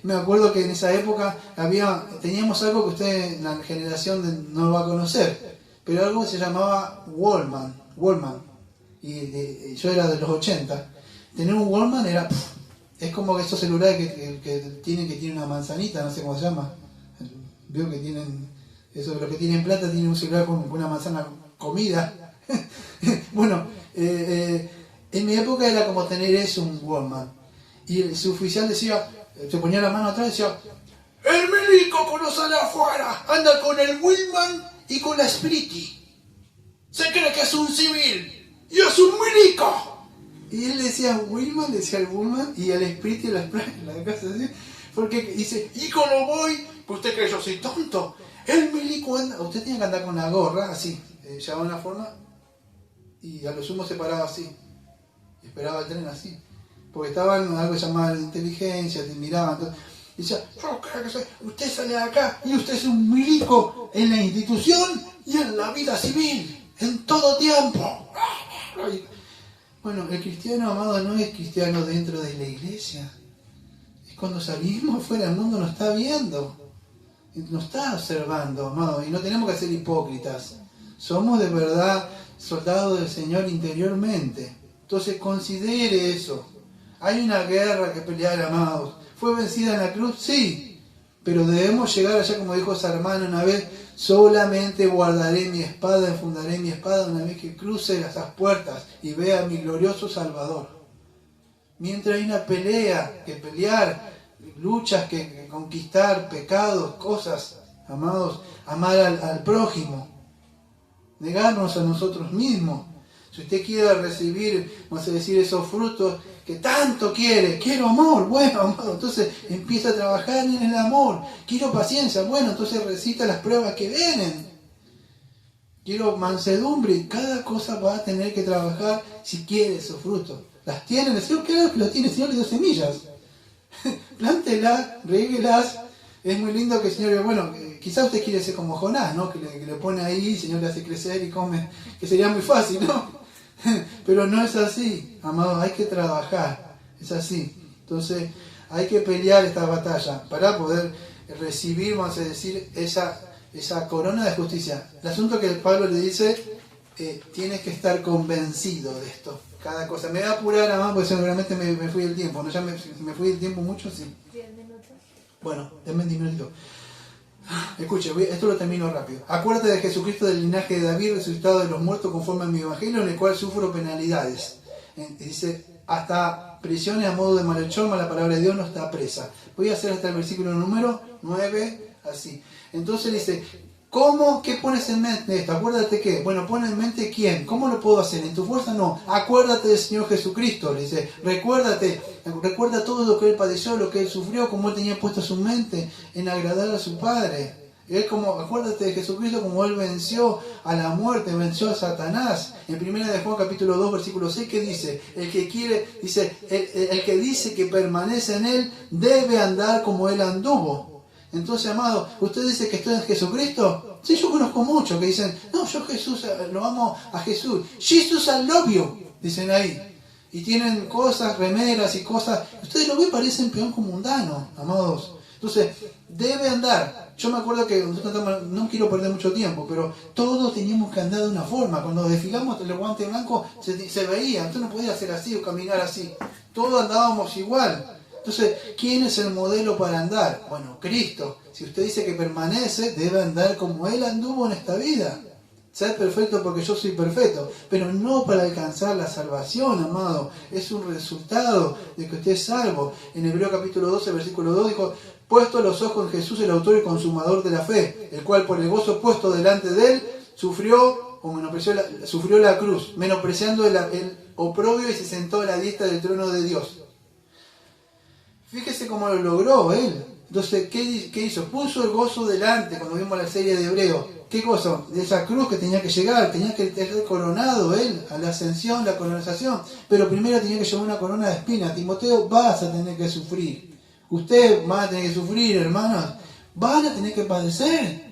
me acuerdo que en esa época teníamos algo que usted en la generación no lo va a conocer, pero algo se llamaba Wallman. Y yo era de los 80, tener un Wallman es como esos celulares que tienen una manzanita, no sé cómo se llama. Veo que tienen, los que tienen plata tienen un celular con una manzana comida. Bueno, en mi época era como tener eso, un Wallman. Y su oficial decía, se ponía la mano atrás y decía, el milico cuando sale afuera anda con el Wallman y con la Spriti. Se cree que es un civil. ¡Y es un milico! Y él decía Willman, decía el Bullman, y el Sprite la casa así, porque dice, y cuando voy, pues usted cree que yo soy tonto, el milico anda, usted tiene que andar con la gorra, así, llevaba una forma, y a lo sumo se paraba así, y esperaba el tren así, porque estaban algo llamado inteligencia, te miraban, entonces, y decía, yo creo que soy, usted sale de acá, y usted es un milico en la institución y en la vida civil, en todo tiempo. Bueno, el cristiano, amado, no es cristiano dentro de la iglesia. Es cuando salimos fuera, el mundo nos está viendo, nos está observando, amado, y no tenemos que ser hipócritas. Somos de verdad soldados del Señor interiormente. Entonces considere eso. Hay una guerra que pelear, amados. ¿Fue vencida en la cruz? Sí. Pero debemos llegar allá, como dijo esa hermana una vez, solamente guardaré mi espada, enfundaré mi espada una vez que cruce esas puertas y vea a mi glorioso Salvador. Mientras hay una pelea que pelear, luchas que conquistar, pecados, cosas, amados, amar al prójimo, negarnos a nosotros mismos. Si usted quiere recibir, vamos a decir, esos frutos que tanto quiero amor, bueno, amado, entonces empieza a trabajar en el amor. Quiero paciencia, bueno, entonces recita las pruebas que vienen. Quiero mansedumbre, cada cosa va a tener que trabajar si quiere esos frutos. Las tiene, el Señor, claro que los tiene, el Señor le dio semillas. Plántelas, rieguelas. Es muy lindo que el Señor, bueno, quizás usted quiere ser como Jonás, ¿no? Que le pone ahí, el Señor le hace crecer y come, que sería muy fácil, ¿no? Pero no es así, amados, hay que trabajar, es así. Entonces hay que pelear esta batalla para poder recibir, vamos a decir, esa corona de justicia. El asunto que Pablo le dice, tienes que estar convencido de esto. Cada cosa, me voy a apurar, amado, porque seguramente me fui del tiempo, ¿no? Ya me fui del tiempo mucho, sí. 10 minutos. Bueno, denme 10 minutitos. Escuche, esto lo termino rápido. Acuérdate de Jesucristo del linaje de David, resucitado de los muertos conforme a mi evangelio, en el cual sufro penalidades. Dice, hasta prisiones a modo de malhechor, la palabra de Dios no está presa. Voy a hacer hasta el versículo número 9, así. Entonces dice, ¿cómo? ¿Qué pones en mente esto? Acuérdate qué. Bueno, pon en mente quién. ¿Cómo lo puedo hacer? ¿En tu fuerza? No. Acuérdate del Señor Jesucristo. Le dice, recuerda todo lo que Él padeció, lo que Él sufrió, como Él tenía puesto su mente en agradar a su Padre. Acuérdate de Jesucristo como Él venció a la muerte, venció a Satanás. En 1 de Juan capítulo 2, versículo 6, ¿qué dice? El que dice que permanece en Él debe andar como Él anduvo. Entonces, amado, ¿usted dice que estoy en Jesucristo? Sí, yo conozco muchos que dicen, no, yo Jesús, lo amo a Jesús. Jesus, I love you, dicen ahí. Y tienen cosas, remeras y cosas. Ustedes lo ven, parecen peón como mundano, amados. Entonces, debe andar. Yo me acuerdo que nosotros no quiero perder mucho tiempo, pero todos teníamos que andar de una forma. Cuando desfilamos el guante blanco se veía. Usted no podía hacer así o caminar así. Todos andábamos igual. Entonces, ¿quién es el modelo para andar? Bueno, Cristo. Si usted dice que permanece, debe andar como Él anduvo en esta vida. Ser perfecto porque yo soy perfecto, pero no para alcanzar la salvación, amado. Es un resultado de que usted es salvo. En Hebreo capítulo 12, versículo 2 dijo, puesto los ojos en Jesús, el autor y consumador de la fe, el cual por el gozo puesto delante de Él, sufrió la cruz, menospreciando el oprobio y se sentó a la diestra del trono de Dios. Fíjese cómo lo logró Él. Entonces, ¿qué hizo? Puso el gozo delante, cuando vimos la serie de Hebreo. ¿Qué gozo? De esa cruz que tenía que llegar, tenía que ser coronado Él, a la ascensión, la colonización. Pero primero tenía que llevar una corona de espinas. Timoteo, vas a tener que sufrir. Ustedes van a tener que sufrir, hermanos. Van a tener que padecer.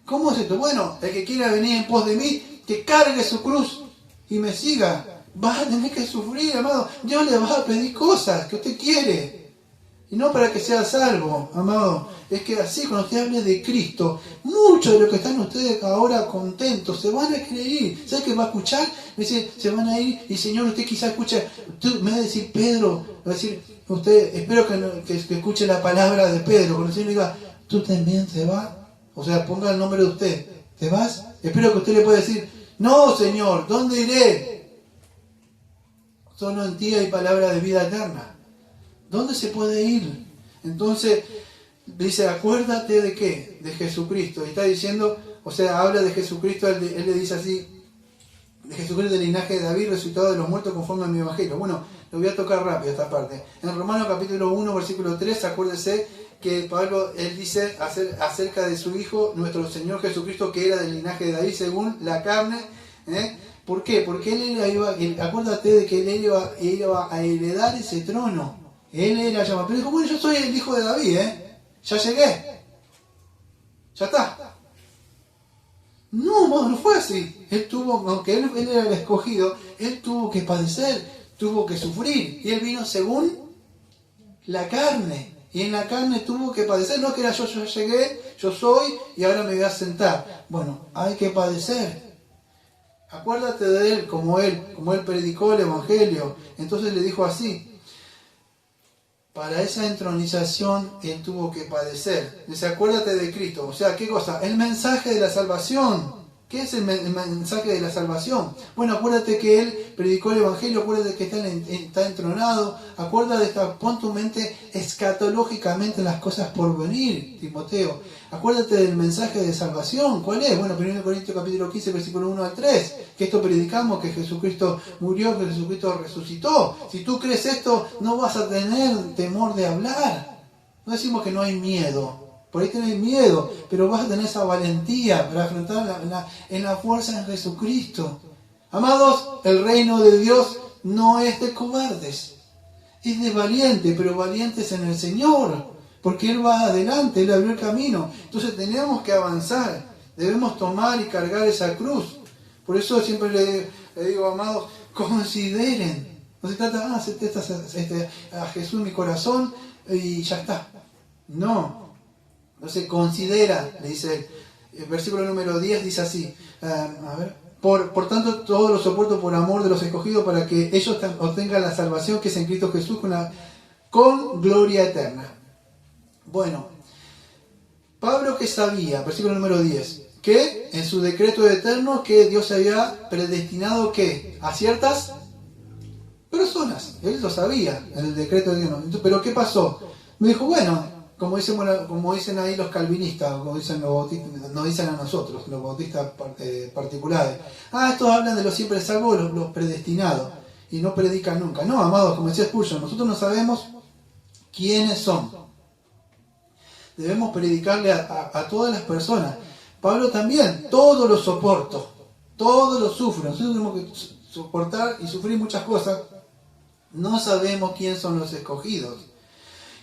¿Cómo es esto? Bueno, el que quiera venir en pos de mí, que cargue su cruz y me siga. Vas a tener que sufrir, hermano. Dios le va a pedir cosas que usted quiere. Y no para que sea salvo, amado. Es que así, cuando usted hable de Cristo, muchos de los que están ustedes ahora contentos se van a querer ir. ¿Sabe qué va a escuchar? Se van a ir y Señor, usted quizá escuche, me va a decir Pedro, va a decir, usted, espero que escuche la palabra de Pedro. Cuando el Señor diga, ¿tú también se vas? O sea, ponga el nombre de usted. ¿Te vas? Espero que usted le pueda decir, no, Señor, ¿dónde iré? Solo en ti hay palabra de vida eterna. ¿Dónde se puede ir? Entonces, dice, acuérdate de qué? De Jesucristo. Y está diciendo, o sea, habla de Jesucristo, él le dice así, de Jesucristo del linaje de David, resucitado de los muertos conforme a mi evangelio. Bueno, lo voy a tocar rápido esta parte. En Romanos capítulo 1, versículo 3, acuérdese que Pablo, él dice acerca de su Hijo, nuestro Señor Jesucristo, que era del linaje de David según la carne. ¿Por qué? Porque acuérdate de que él iba a heredar ese trono. Él era llamado, pero dijo, bueno, yo soy el hijo de David, ya llegué, ya está. No fue así. Aunque él era el escogido, él tuvo que padecer, tuvo que sufrir, y él vino según la carne, y en la carne tuvo que padecer, no que era yo llegué, yo soy, y ahora me voy a sentar. Bueno, hay que padecer. Acuérdate de él, como él predicó el evangelio. Entonces le dijo así, para esa entronización Él tuvo que padecer. Dice, acuérdate de Cristo. O sea, ¿qué cosa? El mensaje de la salvación. ¿Qué es el mensaje de la salvación? Bueno, acuérdate que Él predicó el Evangelio, acuérdate que está entronado, acuérdate, pon tu mente escatológicamente en las cosas por venir, Timoteo. Acuérdate del mensaje de salvación. ¿Cuál es? Bueno, 1 Corintios capítulo 15, versículo 1 al 3, que esto predicamos, que Jesucristo murió, que Jesucristo resucitó. Si tú crees esto, no vas a tener temor de hablar. No decimos que no hay miedo. Por ahí tenés miedo, pero vas a tener esa valentía para afrontar en la fuerza en Jesucristo. Amados, el reino de Dios no es de cobardes, es de valientes, pero valientes en el Señor, porque Él va adelante, Él abrió el camino. Entonces tenemos que avanzar, debemos tomar y cargar esa cruz. Por eso siempre le digo, amados, consideren. No se trata, a Jesús en mi corazón y ya está. No. Entonces considera, le dice el versículo número 10, dice así, por tanto todo lo soporto por amor de los escogidos para que ellos obtengan la salvación que es en Cristo Jesús con gloria eterna. Bueno, Pablo que sabía, versículo número 10, que en su decreto eterno que Dios había predestinado que a ciertas personas, él lo sabía en el decreto de Dios, pero ¿qué pasó? Me dijo, bueno, como dicen ahí los calvinistas, como dicen los bautistas, nos dicen a nosotros, los bautistas particulares. Estos hablan de los siempre salvos, los predestinados, y no predican nunca. No, amados, como decía Spurgeon, nosotros no sabemos quiénes son. Debemos predicarle a todas las personas. Pablo también, todo lo soporto, todo lo sufro. Nosotros tenemos que soportar y sufrir muchas cosas. No sabemos quién son los escogidos.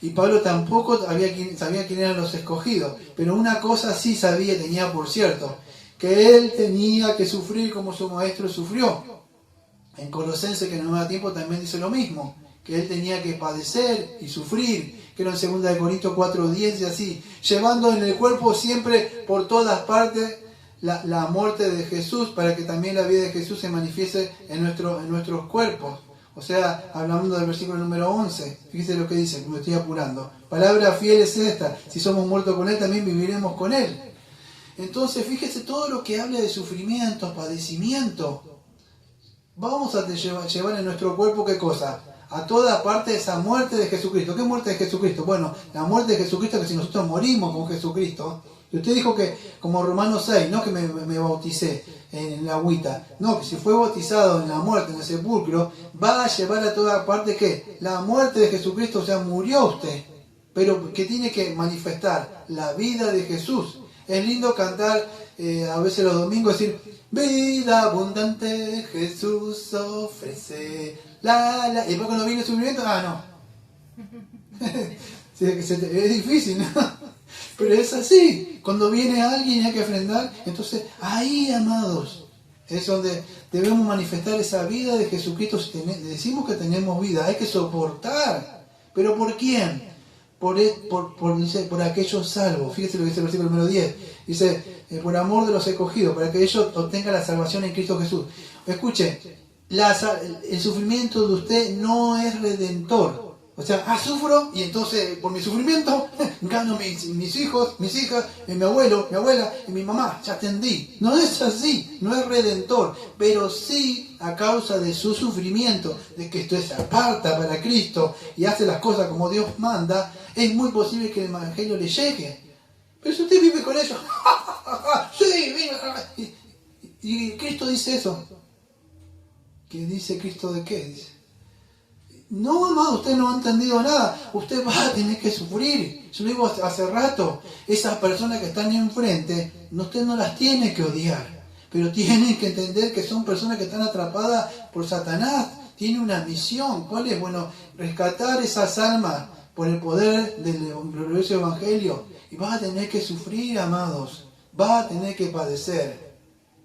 Y Pablo tampoco sabía quién eran los escogidos. Pero una cosa sí tenía por cierto, que él tenía que sufrir como su maestro sufrió. En Colosenses, que no me da tiempo, también dice lo mismo, que él tenía que padecer y sufrir, que era en 2 Corintios 4:10 y así, llevando en el cuerpo siempre por todas partes la muerte de Jesús, para que también la vida de Jesús se manifieste en nuestros cuerpos. O sea, hablando del versículo número 11, fíjese lo que dice, me estoy apurando. Palabra fiel es esta, si somos muertos con Él, también viviremos con Él. Entonces, fíjese todo lo que habla de sufrimiento, padecimiento. Vamos a llevar en nuestro cuerpo, ¿qué cosa? A toda parte esa muerte de Jesucristo. ¿Qué muerte de Jesucristo? Bueno, la muerte de Jesucristo, que si nosotros morimos con Jesucristo. Y usted dijo que, como Romanos 6, no que me bauticé en la agüita, no, que si fue bautizado en la muerte, en el sepulcro, va a llevar a toda parte, ¿qué? La muerte de Jesucristo, o sea, murió usted, pero que tiene que manifestar la vida de Jesús. Es lindo cantar a veces los domingos, decir, vida abundante Jesús ofrece, y después cuando viene el sufrimiento, no. Es difícil, ¿no? Pero es así, cuando viene alguien y hay que ofrendar, entonces ahí, amados, es donde debemos manifestar esa vida de Jesucristo. Si decimos que tenemos vida, hay que soportar. ¿Pero por quién? Por aquellos salvos. Fíjese lo que dice el versículo número 10. Dice, por amor de los escogidos, para que ellos obtengan la salvación en Cristo Jesús. Escuche, el sufrimiento de usted no es redentor. O sea, sufro y entonces por mi sufrimiento gano mis hijos, mis hijas, mi abuelo, mi abuela y mi mamá. Ya atendí. No es así, no es redentor. Pero sí, a causa de su sufrimiento, de que usted se aparta para Cristo y hace las cosas como Dios manda, es muy posible que el Evangelio le llegue. Pero si usted vive con ellos, sí, vive. Y Cristo dice eso. ¿Qué dice Cristo de qué? Dice. No, amado, usted no ha entendido nada. Usted va a tener que sufrir. Yo lo digo hace rato. Esas personas que están enfrente, usted no las tiene que odiar. Pero tienen que entender que son personas que están atrapadas por Satanás. Tiene una misión. ¿Cuál es? Bueno, rescatar esas almas por el poder del glorioso Evangelio. Y va a tener que sufrir, amados. Va a tener que padecer.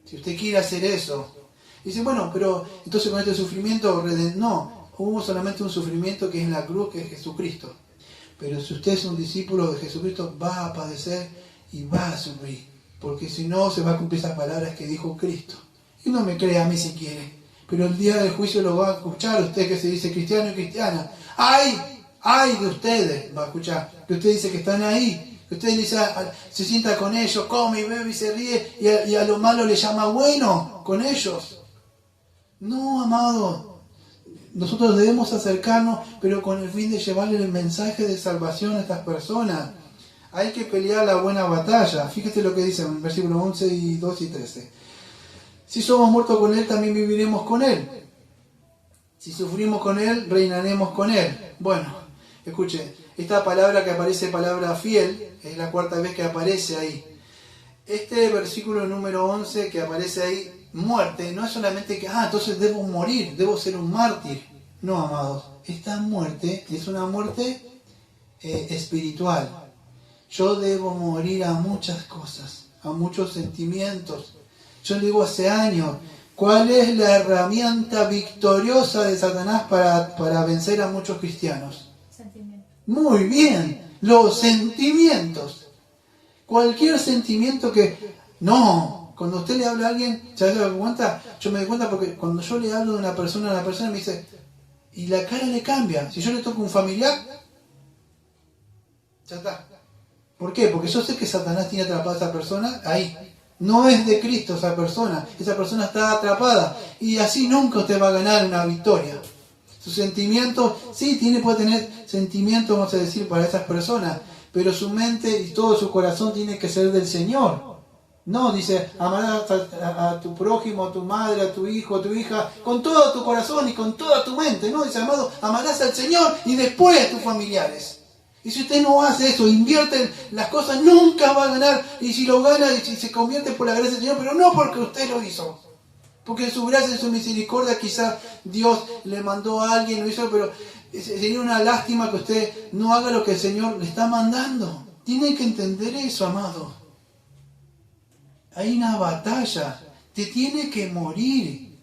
Si usted quiere hacer eso. Dice, bueno, pero entonces con este sufrimiento, no. Hubo solamente un sufrimiento que es en la cruz, que es Jesucristo. Pero si usted es un discípulo de Jesucristo, va a padecer y va a sufrir. Porque si no, se va a cumplir esas palabras que dijo Cristo. Y no me cree a mí si quiere. Pero el día del juicio lo va a escuchar usted que se dice cristiano y cristiana. ¡Ay! Ay de ustedes, va a escuchar, que usted dice que están ahí, que usted dice, se sienta con ellos, come y bebe y se ríe, y a lo malo le llama bueno con ellos. No, amado, nosotros debemos acercarnos, pero con el fin de llevarle el mensaje de salvación a estas personas. Hay que pelear la buena batalla. Fíjate lo que dice en el versículo 11 y 2 y 13. Si somos muertos con Él, también viviremos con Él. Si sufrimos con Él, reinaremos con Él. Bueno, escuche, esta palabra que aparece, palabra fiel, es la cuarta vez que aparece ahí. Este versículo número 11 que aparece ahí, muerte, no es solamente que, entonces debo morir, debo ser un mártir. No, amados, esta muerte es una muerte espiritual. Yo debo morir a muchas cosas, a muchos sentimientos. Yo digo hace años, ¿cuál es la herramienta victoriosa de Satanás para vencer a muchos cristianos? Sentimiento. Muy bien, los sentimientos. Cualquier sentimiento que... No, cuando usted le habla a alguien, ¿se da cuenta? Yo me doy cuenta porque cuando yo le hablo de una persona, la persona me dice, y la cara le cambia. Si yo le toco a un familiar, ya está. ¿Por qué? Porque yo sé que Satanás tiene atrapada a esa persona ahí. No es de Cristo esa persona está atrapada. Y así nunca usted va a ganar una victoria. Sus sentimientos, sí, puede tener sentimientos, vamos a decir, para esas personas, pero su mente y todo su corazón tiene que ser del Señor. No, dice, amarás a tu prójimo, a tu madre, a tu hijo, a tu hija, con todo tu corazón y con toda tu mente. No, dice, amado, amarás al Señor y después a tus familiares. Y si usted no hace eso, invierte las cosas, nunca va a ganar. Y si lo gana, y si se convierte por la gracia del Señor, pero no porque usted lo hizo. Porque en su gracia y su misericordia quizás Dios le mandó a alguien, lo hizo, pero sería una lástima que usted no haga lo que el Señor le está mandando. Tiene que entender eso, amado. Hay una batalla. Te tiene que morir.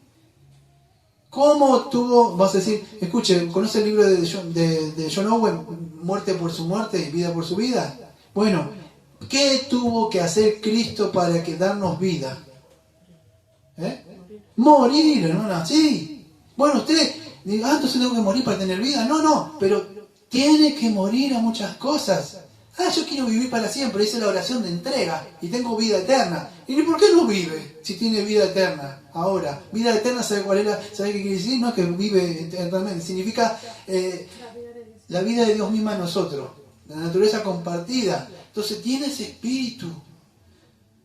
¿Cómo tuvo, vas a decir, escuche, ¿conoce el libro de John Owen, Muerte por su muerte y vida por su vida? Bueno, ¿qué tuvo que hacer Cristo para que darnos vida? Morir, hermana, sí. Bueno, usted diga, entonces tengo que morir para tener vida. No, pero tiene que morir a muchas cosas. Yo quiero vivir para siempre, esa es la oración de entrega y tengo vida eterna. ¿Y por qué no vive si tiene vida eterna? Ahora, vida eterna, ¿sabe cuál era? ¿Sabe qué quiere decir? No es que vive eternamente, significa la vida de Dios misma en nosotros, la naturaleza compartida. Entonces tiene ese espíritu.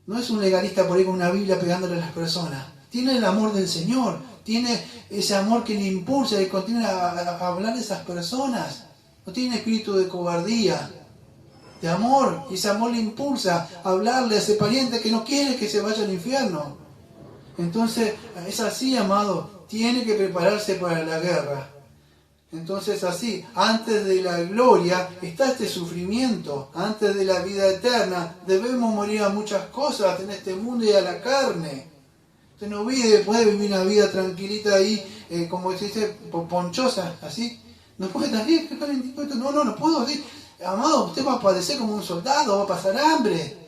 No es un legalista por ahí con una Biblia pegándole a las personas. Tiene el amor del Señor, tiene ese amor que le impulsa y continúa a hablar de esas personas. No tiene espíritu de cobardía, de amor, y ese amor le impulsa a hablarle a ese pariente que no quiere que se vaya al infierno. Entonces, es así, amado, tiene que prepararse para la guerra. Entonces, así, antes de la gloria está este sufrimiento, antes de la vida eterna debemos morir a muchas cosas en este mundo y a la carne. Usted no puede vivir una vida tranquilita ahí, como se dice, ponchosa, así. No puede estar bien, no puedo así. Amado, usted va a padecer como un soldado, va a pasar hambre,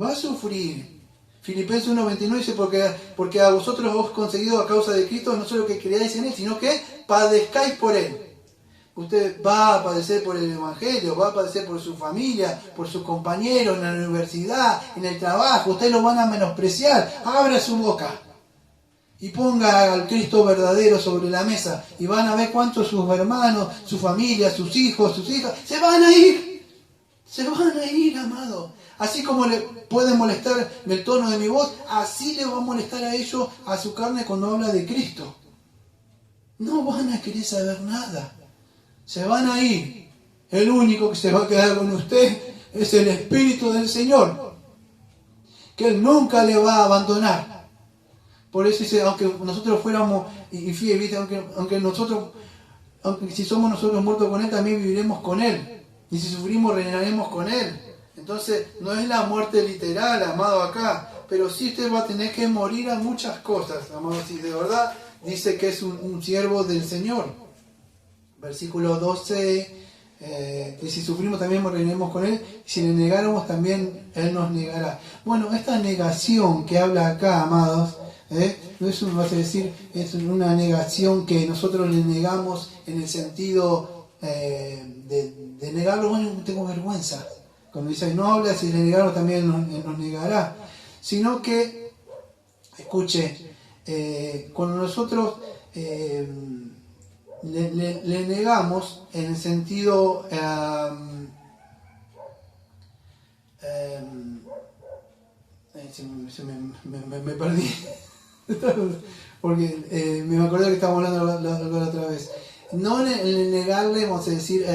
va a sufrir. Filipenses 1:29 dice, porque a vosotros os he conseguido a causa de Cristo no solo que creáis en Él, sino que padezcáis por Él. Usted va a padecer por el Evangelio, va a padecer por su familia, por sus compañeros en la universidad, en el trabajo. Ustedes lo van a menospreciar. Abra su boca y ponga al Cristo verdadero sobre la mesa y van a ver cuántos sus hermanos, su familia, sus hijos, sus hijas se van a ir. Se van a ir, amado. Así como le puede molestar el tono de mi voz, así le va a molestar a ellos, a su carne, cuando habla de Cristo. No van a querer saber nada. Se van a ir. El único que se va a quedar con usted es el Espíritu del Señor, que Él nunca le va a abandonar. Por eso dice, aunque nosotros fuéramos infieles, aunque si somos nosotros muertos con Él, también viviremos con Él. Y si sufrimos, reinaremos con Él. Entonces, no es la muerte literal, amado, acá, pero sí usted va a tener que morir a muchas cosas, amado, si de verdad dice que es un siervo del Señor. Versículo 12, y si sufrimos también reinaremos con Él, si le negáramos también Él nos negará. Bueno, esta negación que habla acá, amados, no es una negación que nosotros le negamos en el sentido de negarlo, bueno, tengo vergüenza. Cuando dice, no habla, si le negaron también nos negará. Sino que, escuche, cuando nosotros le negamos en el sentido... me perdí. Porque me acordé que estábamos hablando la otra vez. No en negarle, vamos a decir,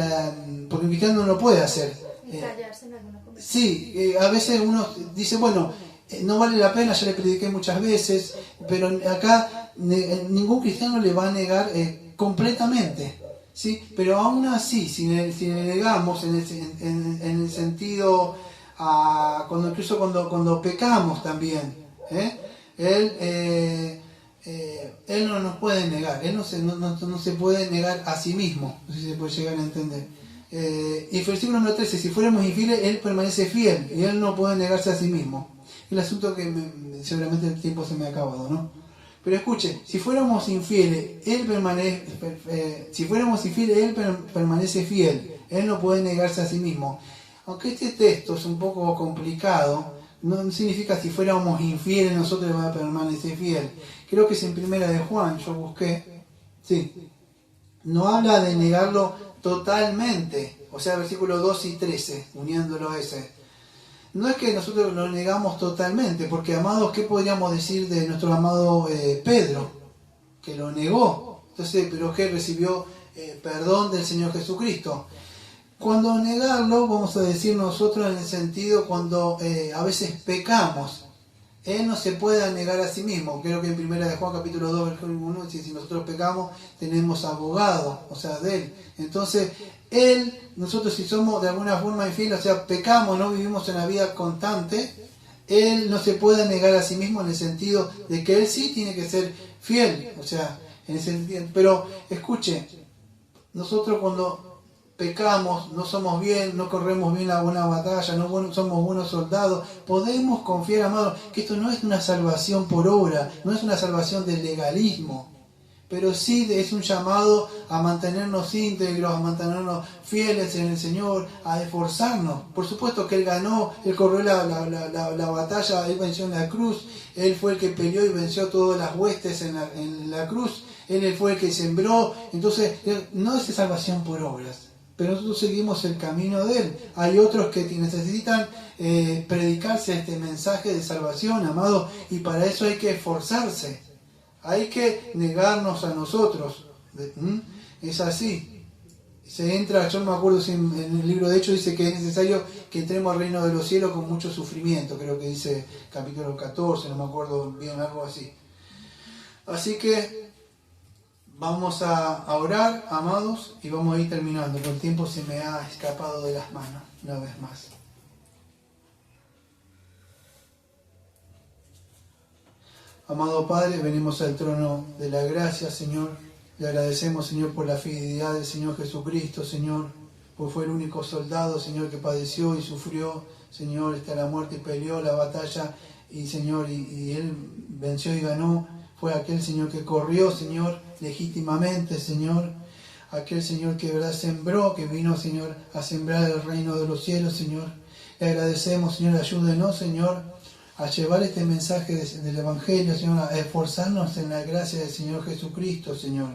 porque un cristiano no lo puede hacer. Y callarse en alguna conversación. Sí, a veces uno dice, bueno, no vale la pena, ya le prediqué muchas veces, pero acá ningún cristiano le va a negar completamente, ¿sí? Pero aún así, si le negamos en el sentido, incluso cuando pecamos también, Él no nos puede negar, Él no se puede negar a sí mismo, no sé si se puede llegar a entender. Y el versículo número 13, si fuéramos infieles, Él permanece fiel y Él no puede negarse a sí mismo. El asunto que seguramente el tiempo se me ha acabado, ¿no? Pero escuche, si fuéramos infieles, Él permanece fiel, Él no puede negarse a sí mismo. Aunque este texto es un poco complicado, no significa si fuéramos infieles nosotros vamos a permanecer fiel. Creo que es en Primera de Juan, yo busqué, sí, no habla de negarlo totalmente, o sea, versículos 2 y 13, uniéndolo a ese. No es que nosotros lo negamos totalmente, porque amados, ¿qué podríamos decir de nuestro amado Pedro? Que lo negó, entonces, pero que recibió perdón del Señor Jesucristo. Cuando negarlo, vamos a decir nosotros en el sentido cuando a veces pecamos, Él no se puede negar a sí mismo. Creo que en 1 de Juan capítulo 2, versículo 1, dice, si nosotros pecamos, tenemos abogado, o sea, de Él. Entonces, nosotros si somos de alguna forma infieles, o sea, pecamos, no vivimos en la vida constante, Él no se puede negar a sí mismo en el sentido de que Él sí tiene que ser fiel, o sea, en ese sentido. Pero, escuche, nosotros cuando pecamos, no somos bien, no corremos bien la buena batalla, no somos buenos soldados, podemos confiar, amados, que esto no es una salvación por obra, no es una salvación del legalismo, pero sí es un llamado a mantenernos íntegros, a mantenernos fieles en el Señor, a esforzarnos. Por supuesto que Él ganó, Él corrió la batalla, Él venció en la cruz, Él fue el que peleó y venció todas las huestes en la cruz, Él fue el que sembró. Entonces no es salvación por obras, pero nosotros seguimos el camino de Él. Hay otros que necesitan predicarse este mensaje de salvación, amado, y para eso hay que esforzarse. Hay que negarnos a nosotros. Es así. Se entra, yo no me acuerdo si en el libro de Hechos dice que es necesario que entremos al reino de los cielos con mucho sufrimiento. Creo que dice capítulo 14, no me acuerdo bien, algo así. Así que vamos a orar, amados, y vamos a ir terminando, porque el tiempo se me ha escapado de las manos una vez más. Amado Padre, venimos al trono de la gracia, Señor. Le agradecemos, Señor, por la fidelidad del Señor Jesucristo, Señor, porque fue el único soldado, Señor, que padeció y sufrió, Señor, hasta la muerte y peleó la batalla, y Señor, y Él venció y ganó. Fue aquel, Señor, que corrió, Señor, legítimamente, Señor. Aquel, Señor, que verdad sembró, que vino, Señor, a sembrar el reino de los cielos, Señor. Le agradecemos, Señor, ayúdenos, Señor, a llevar este mensaje del Evangelio, Señor, a esforzarnos en la gracia del Señor Jesucristo, Señor.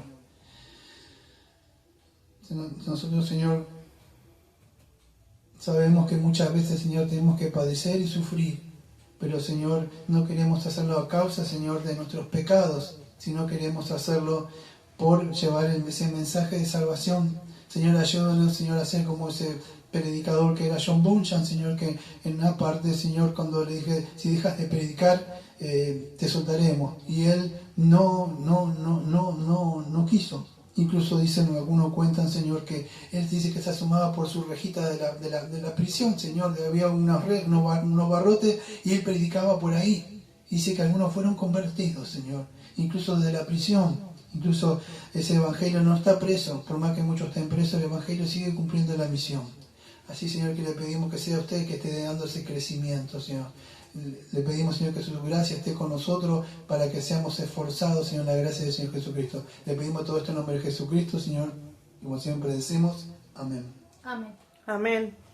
Nosotros, Señor, sabemos que muchas veces, Señor, tenemos que padecer y sufrir, pero, Señor, no queremos hacerlo a causa, Señor, de nuestros pecados, sino queremos hacerlo por llevar ese mensaje de salvación. Señor, ayúdanos, Señor, a ser como ese predicador que era John Bunyan, Señor, que en una parte, Señor, cuando le dije, si dejas de predicar, te soltaremos. Y él no quiso. Incluso dicen, algunos cuentan, Señor, que él dice que se asomaba por su rejita de la prisión, Señor, había unos barrotes y él predicaba por ahí. Dice que algunos fueron convertidos, Señor, incluso desde la prisión. Incluso ese evangelio no está preso, por más que muchos estén presos, el evangelio sigue cumpliendo la misión. Así, Señor, que le pedimos que sea usted que esté dando ese crecimiento, Señor. Le pedimos, Señor, que su gracia esté con nosotros para que seamos esforzados, Señor, en la gracia del Señor Jesucristo. Le pedimos todo esto en nombre de Jesucristo, Señor. Como siempre decimos, amén. Amén. Amén.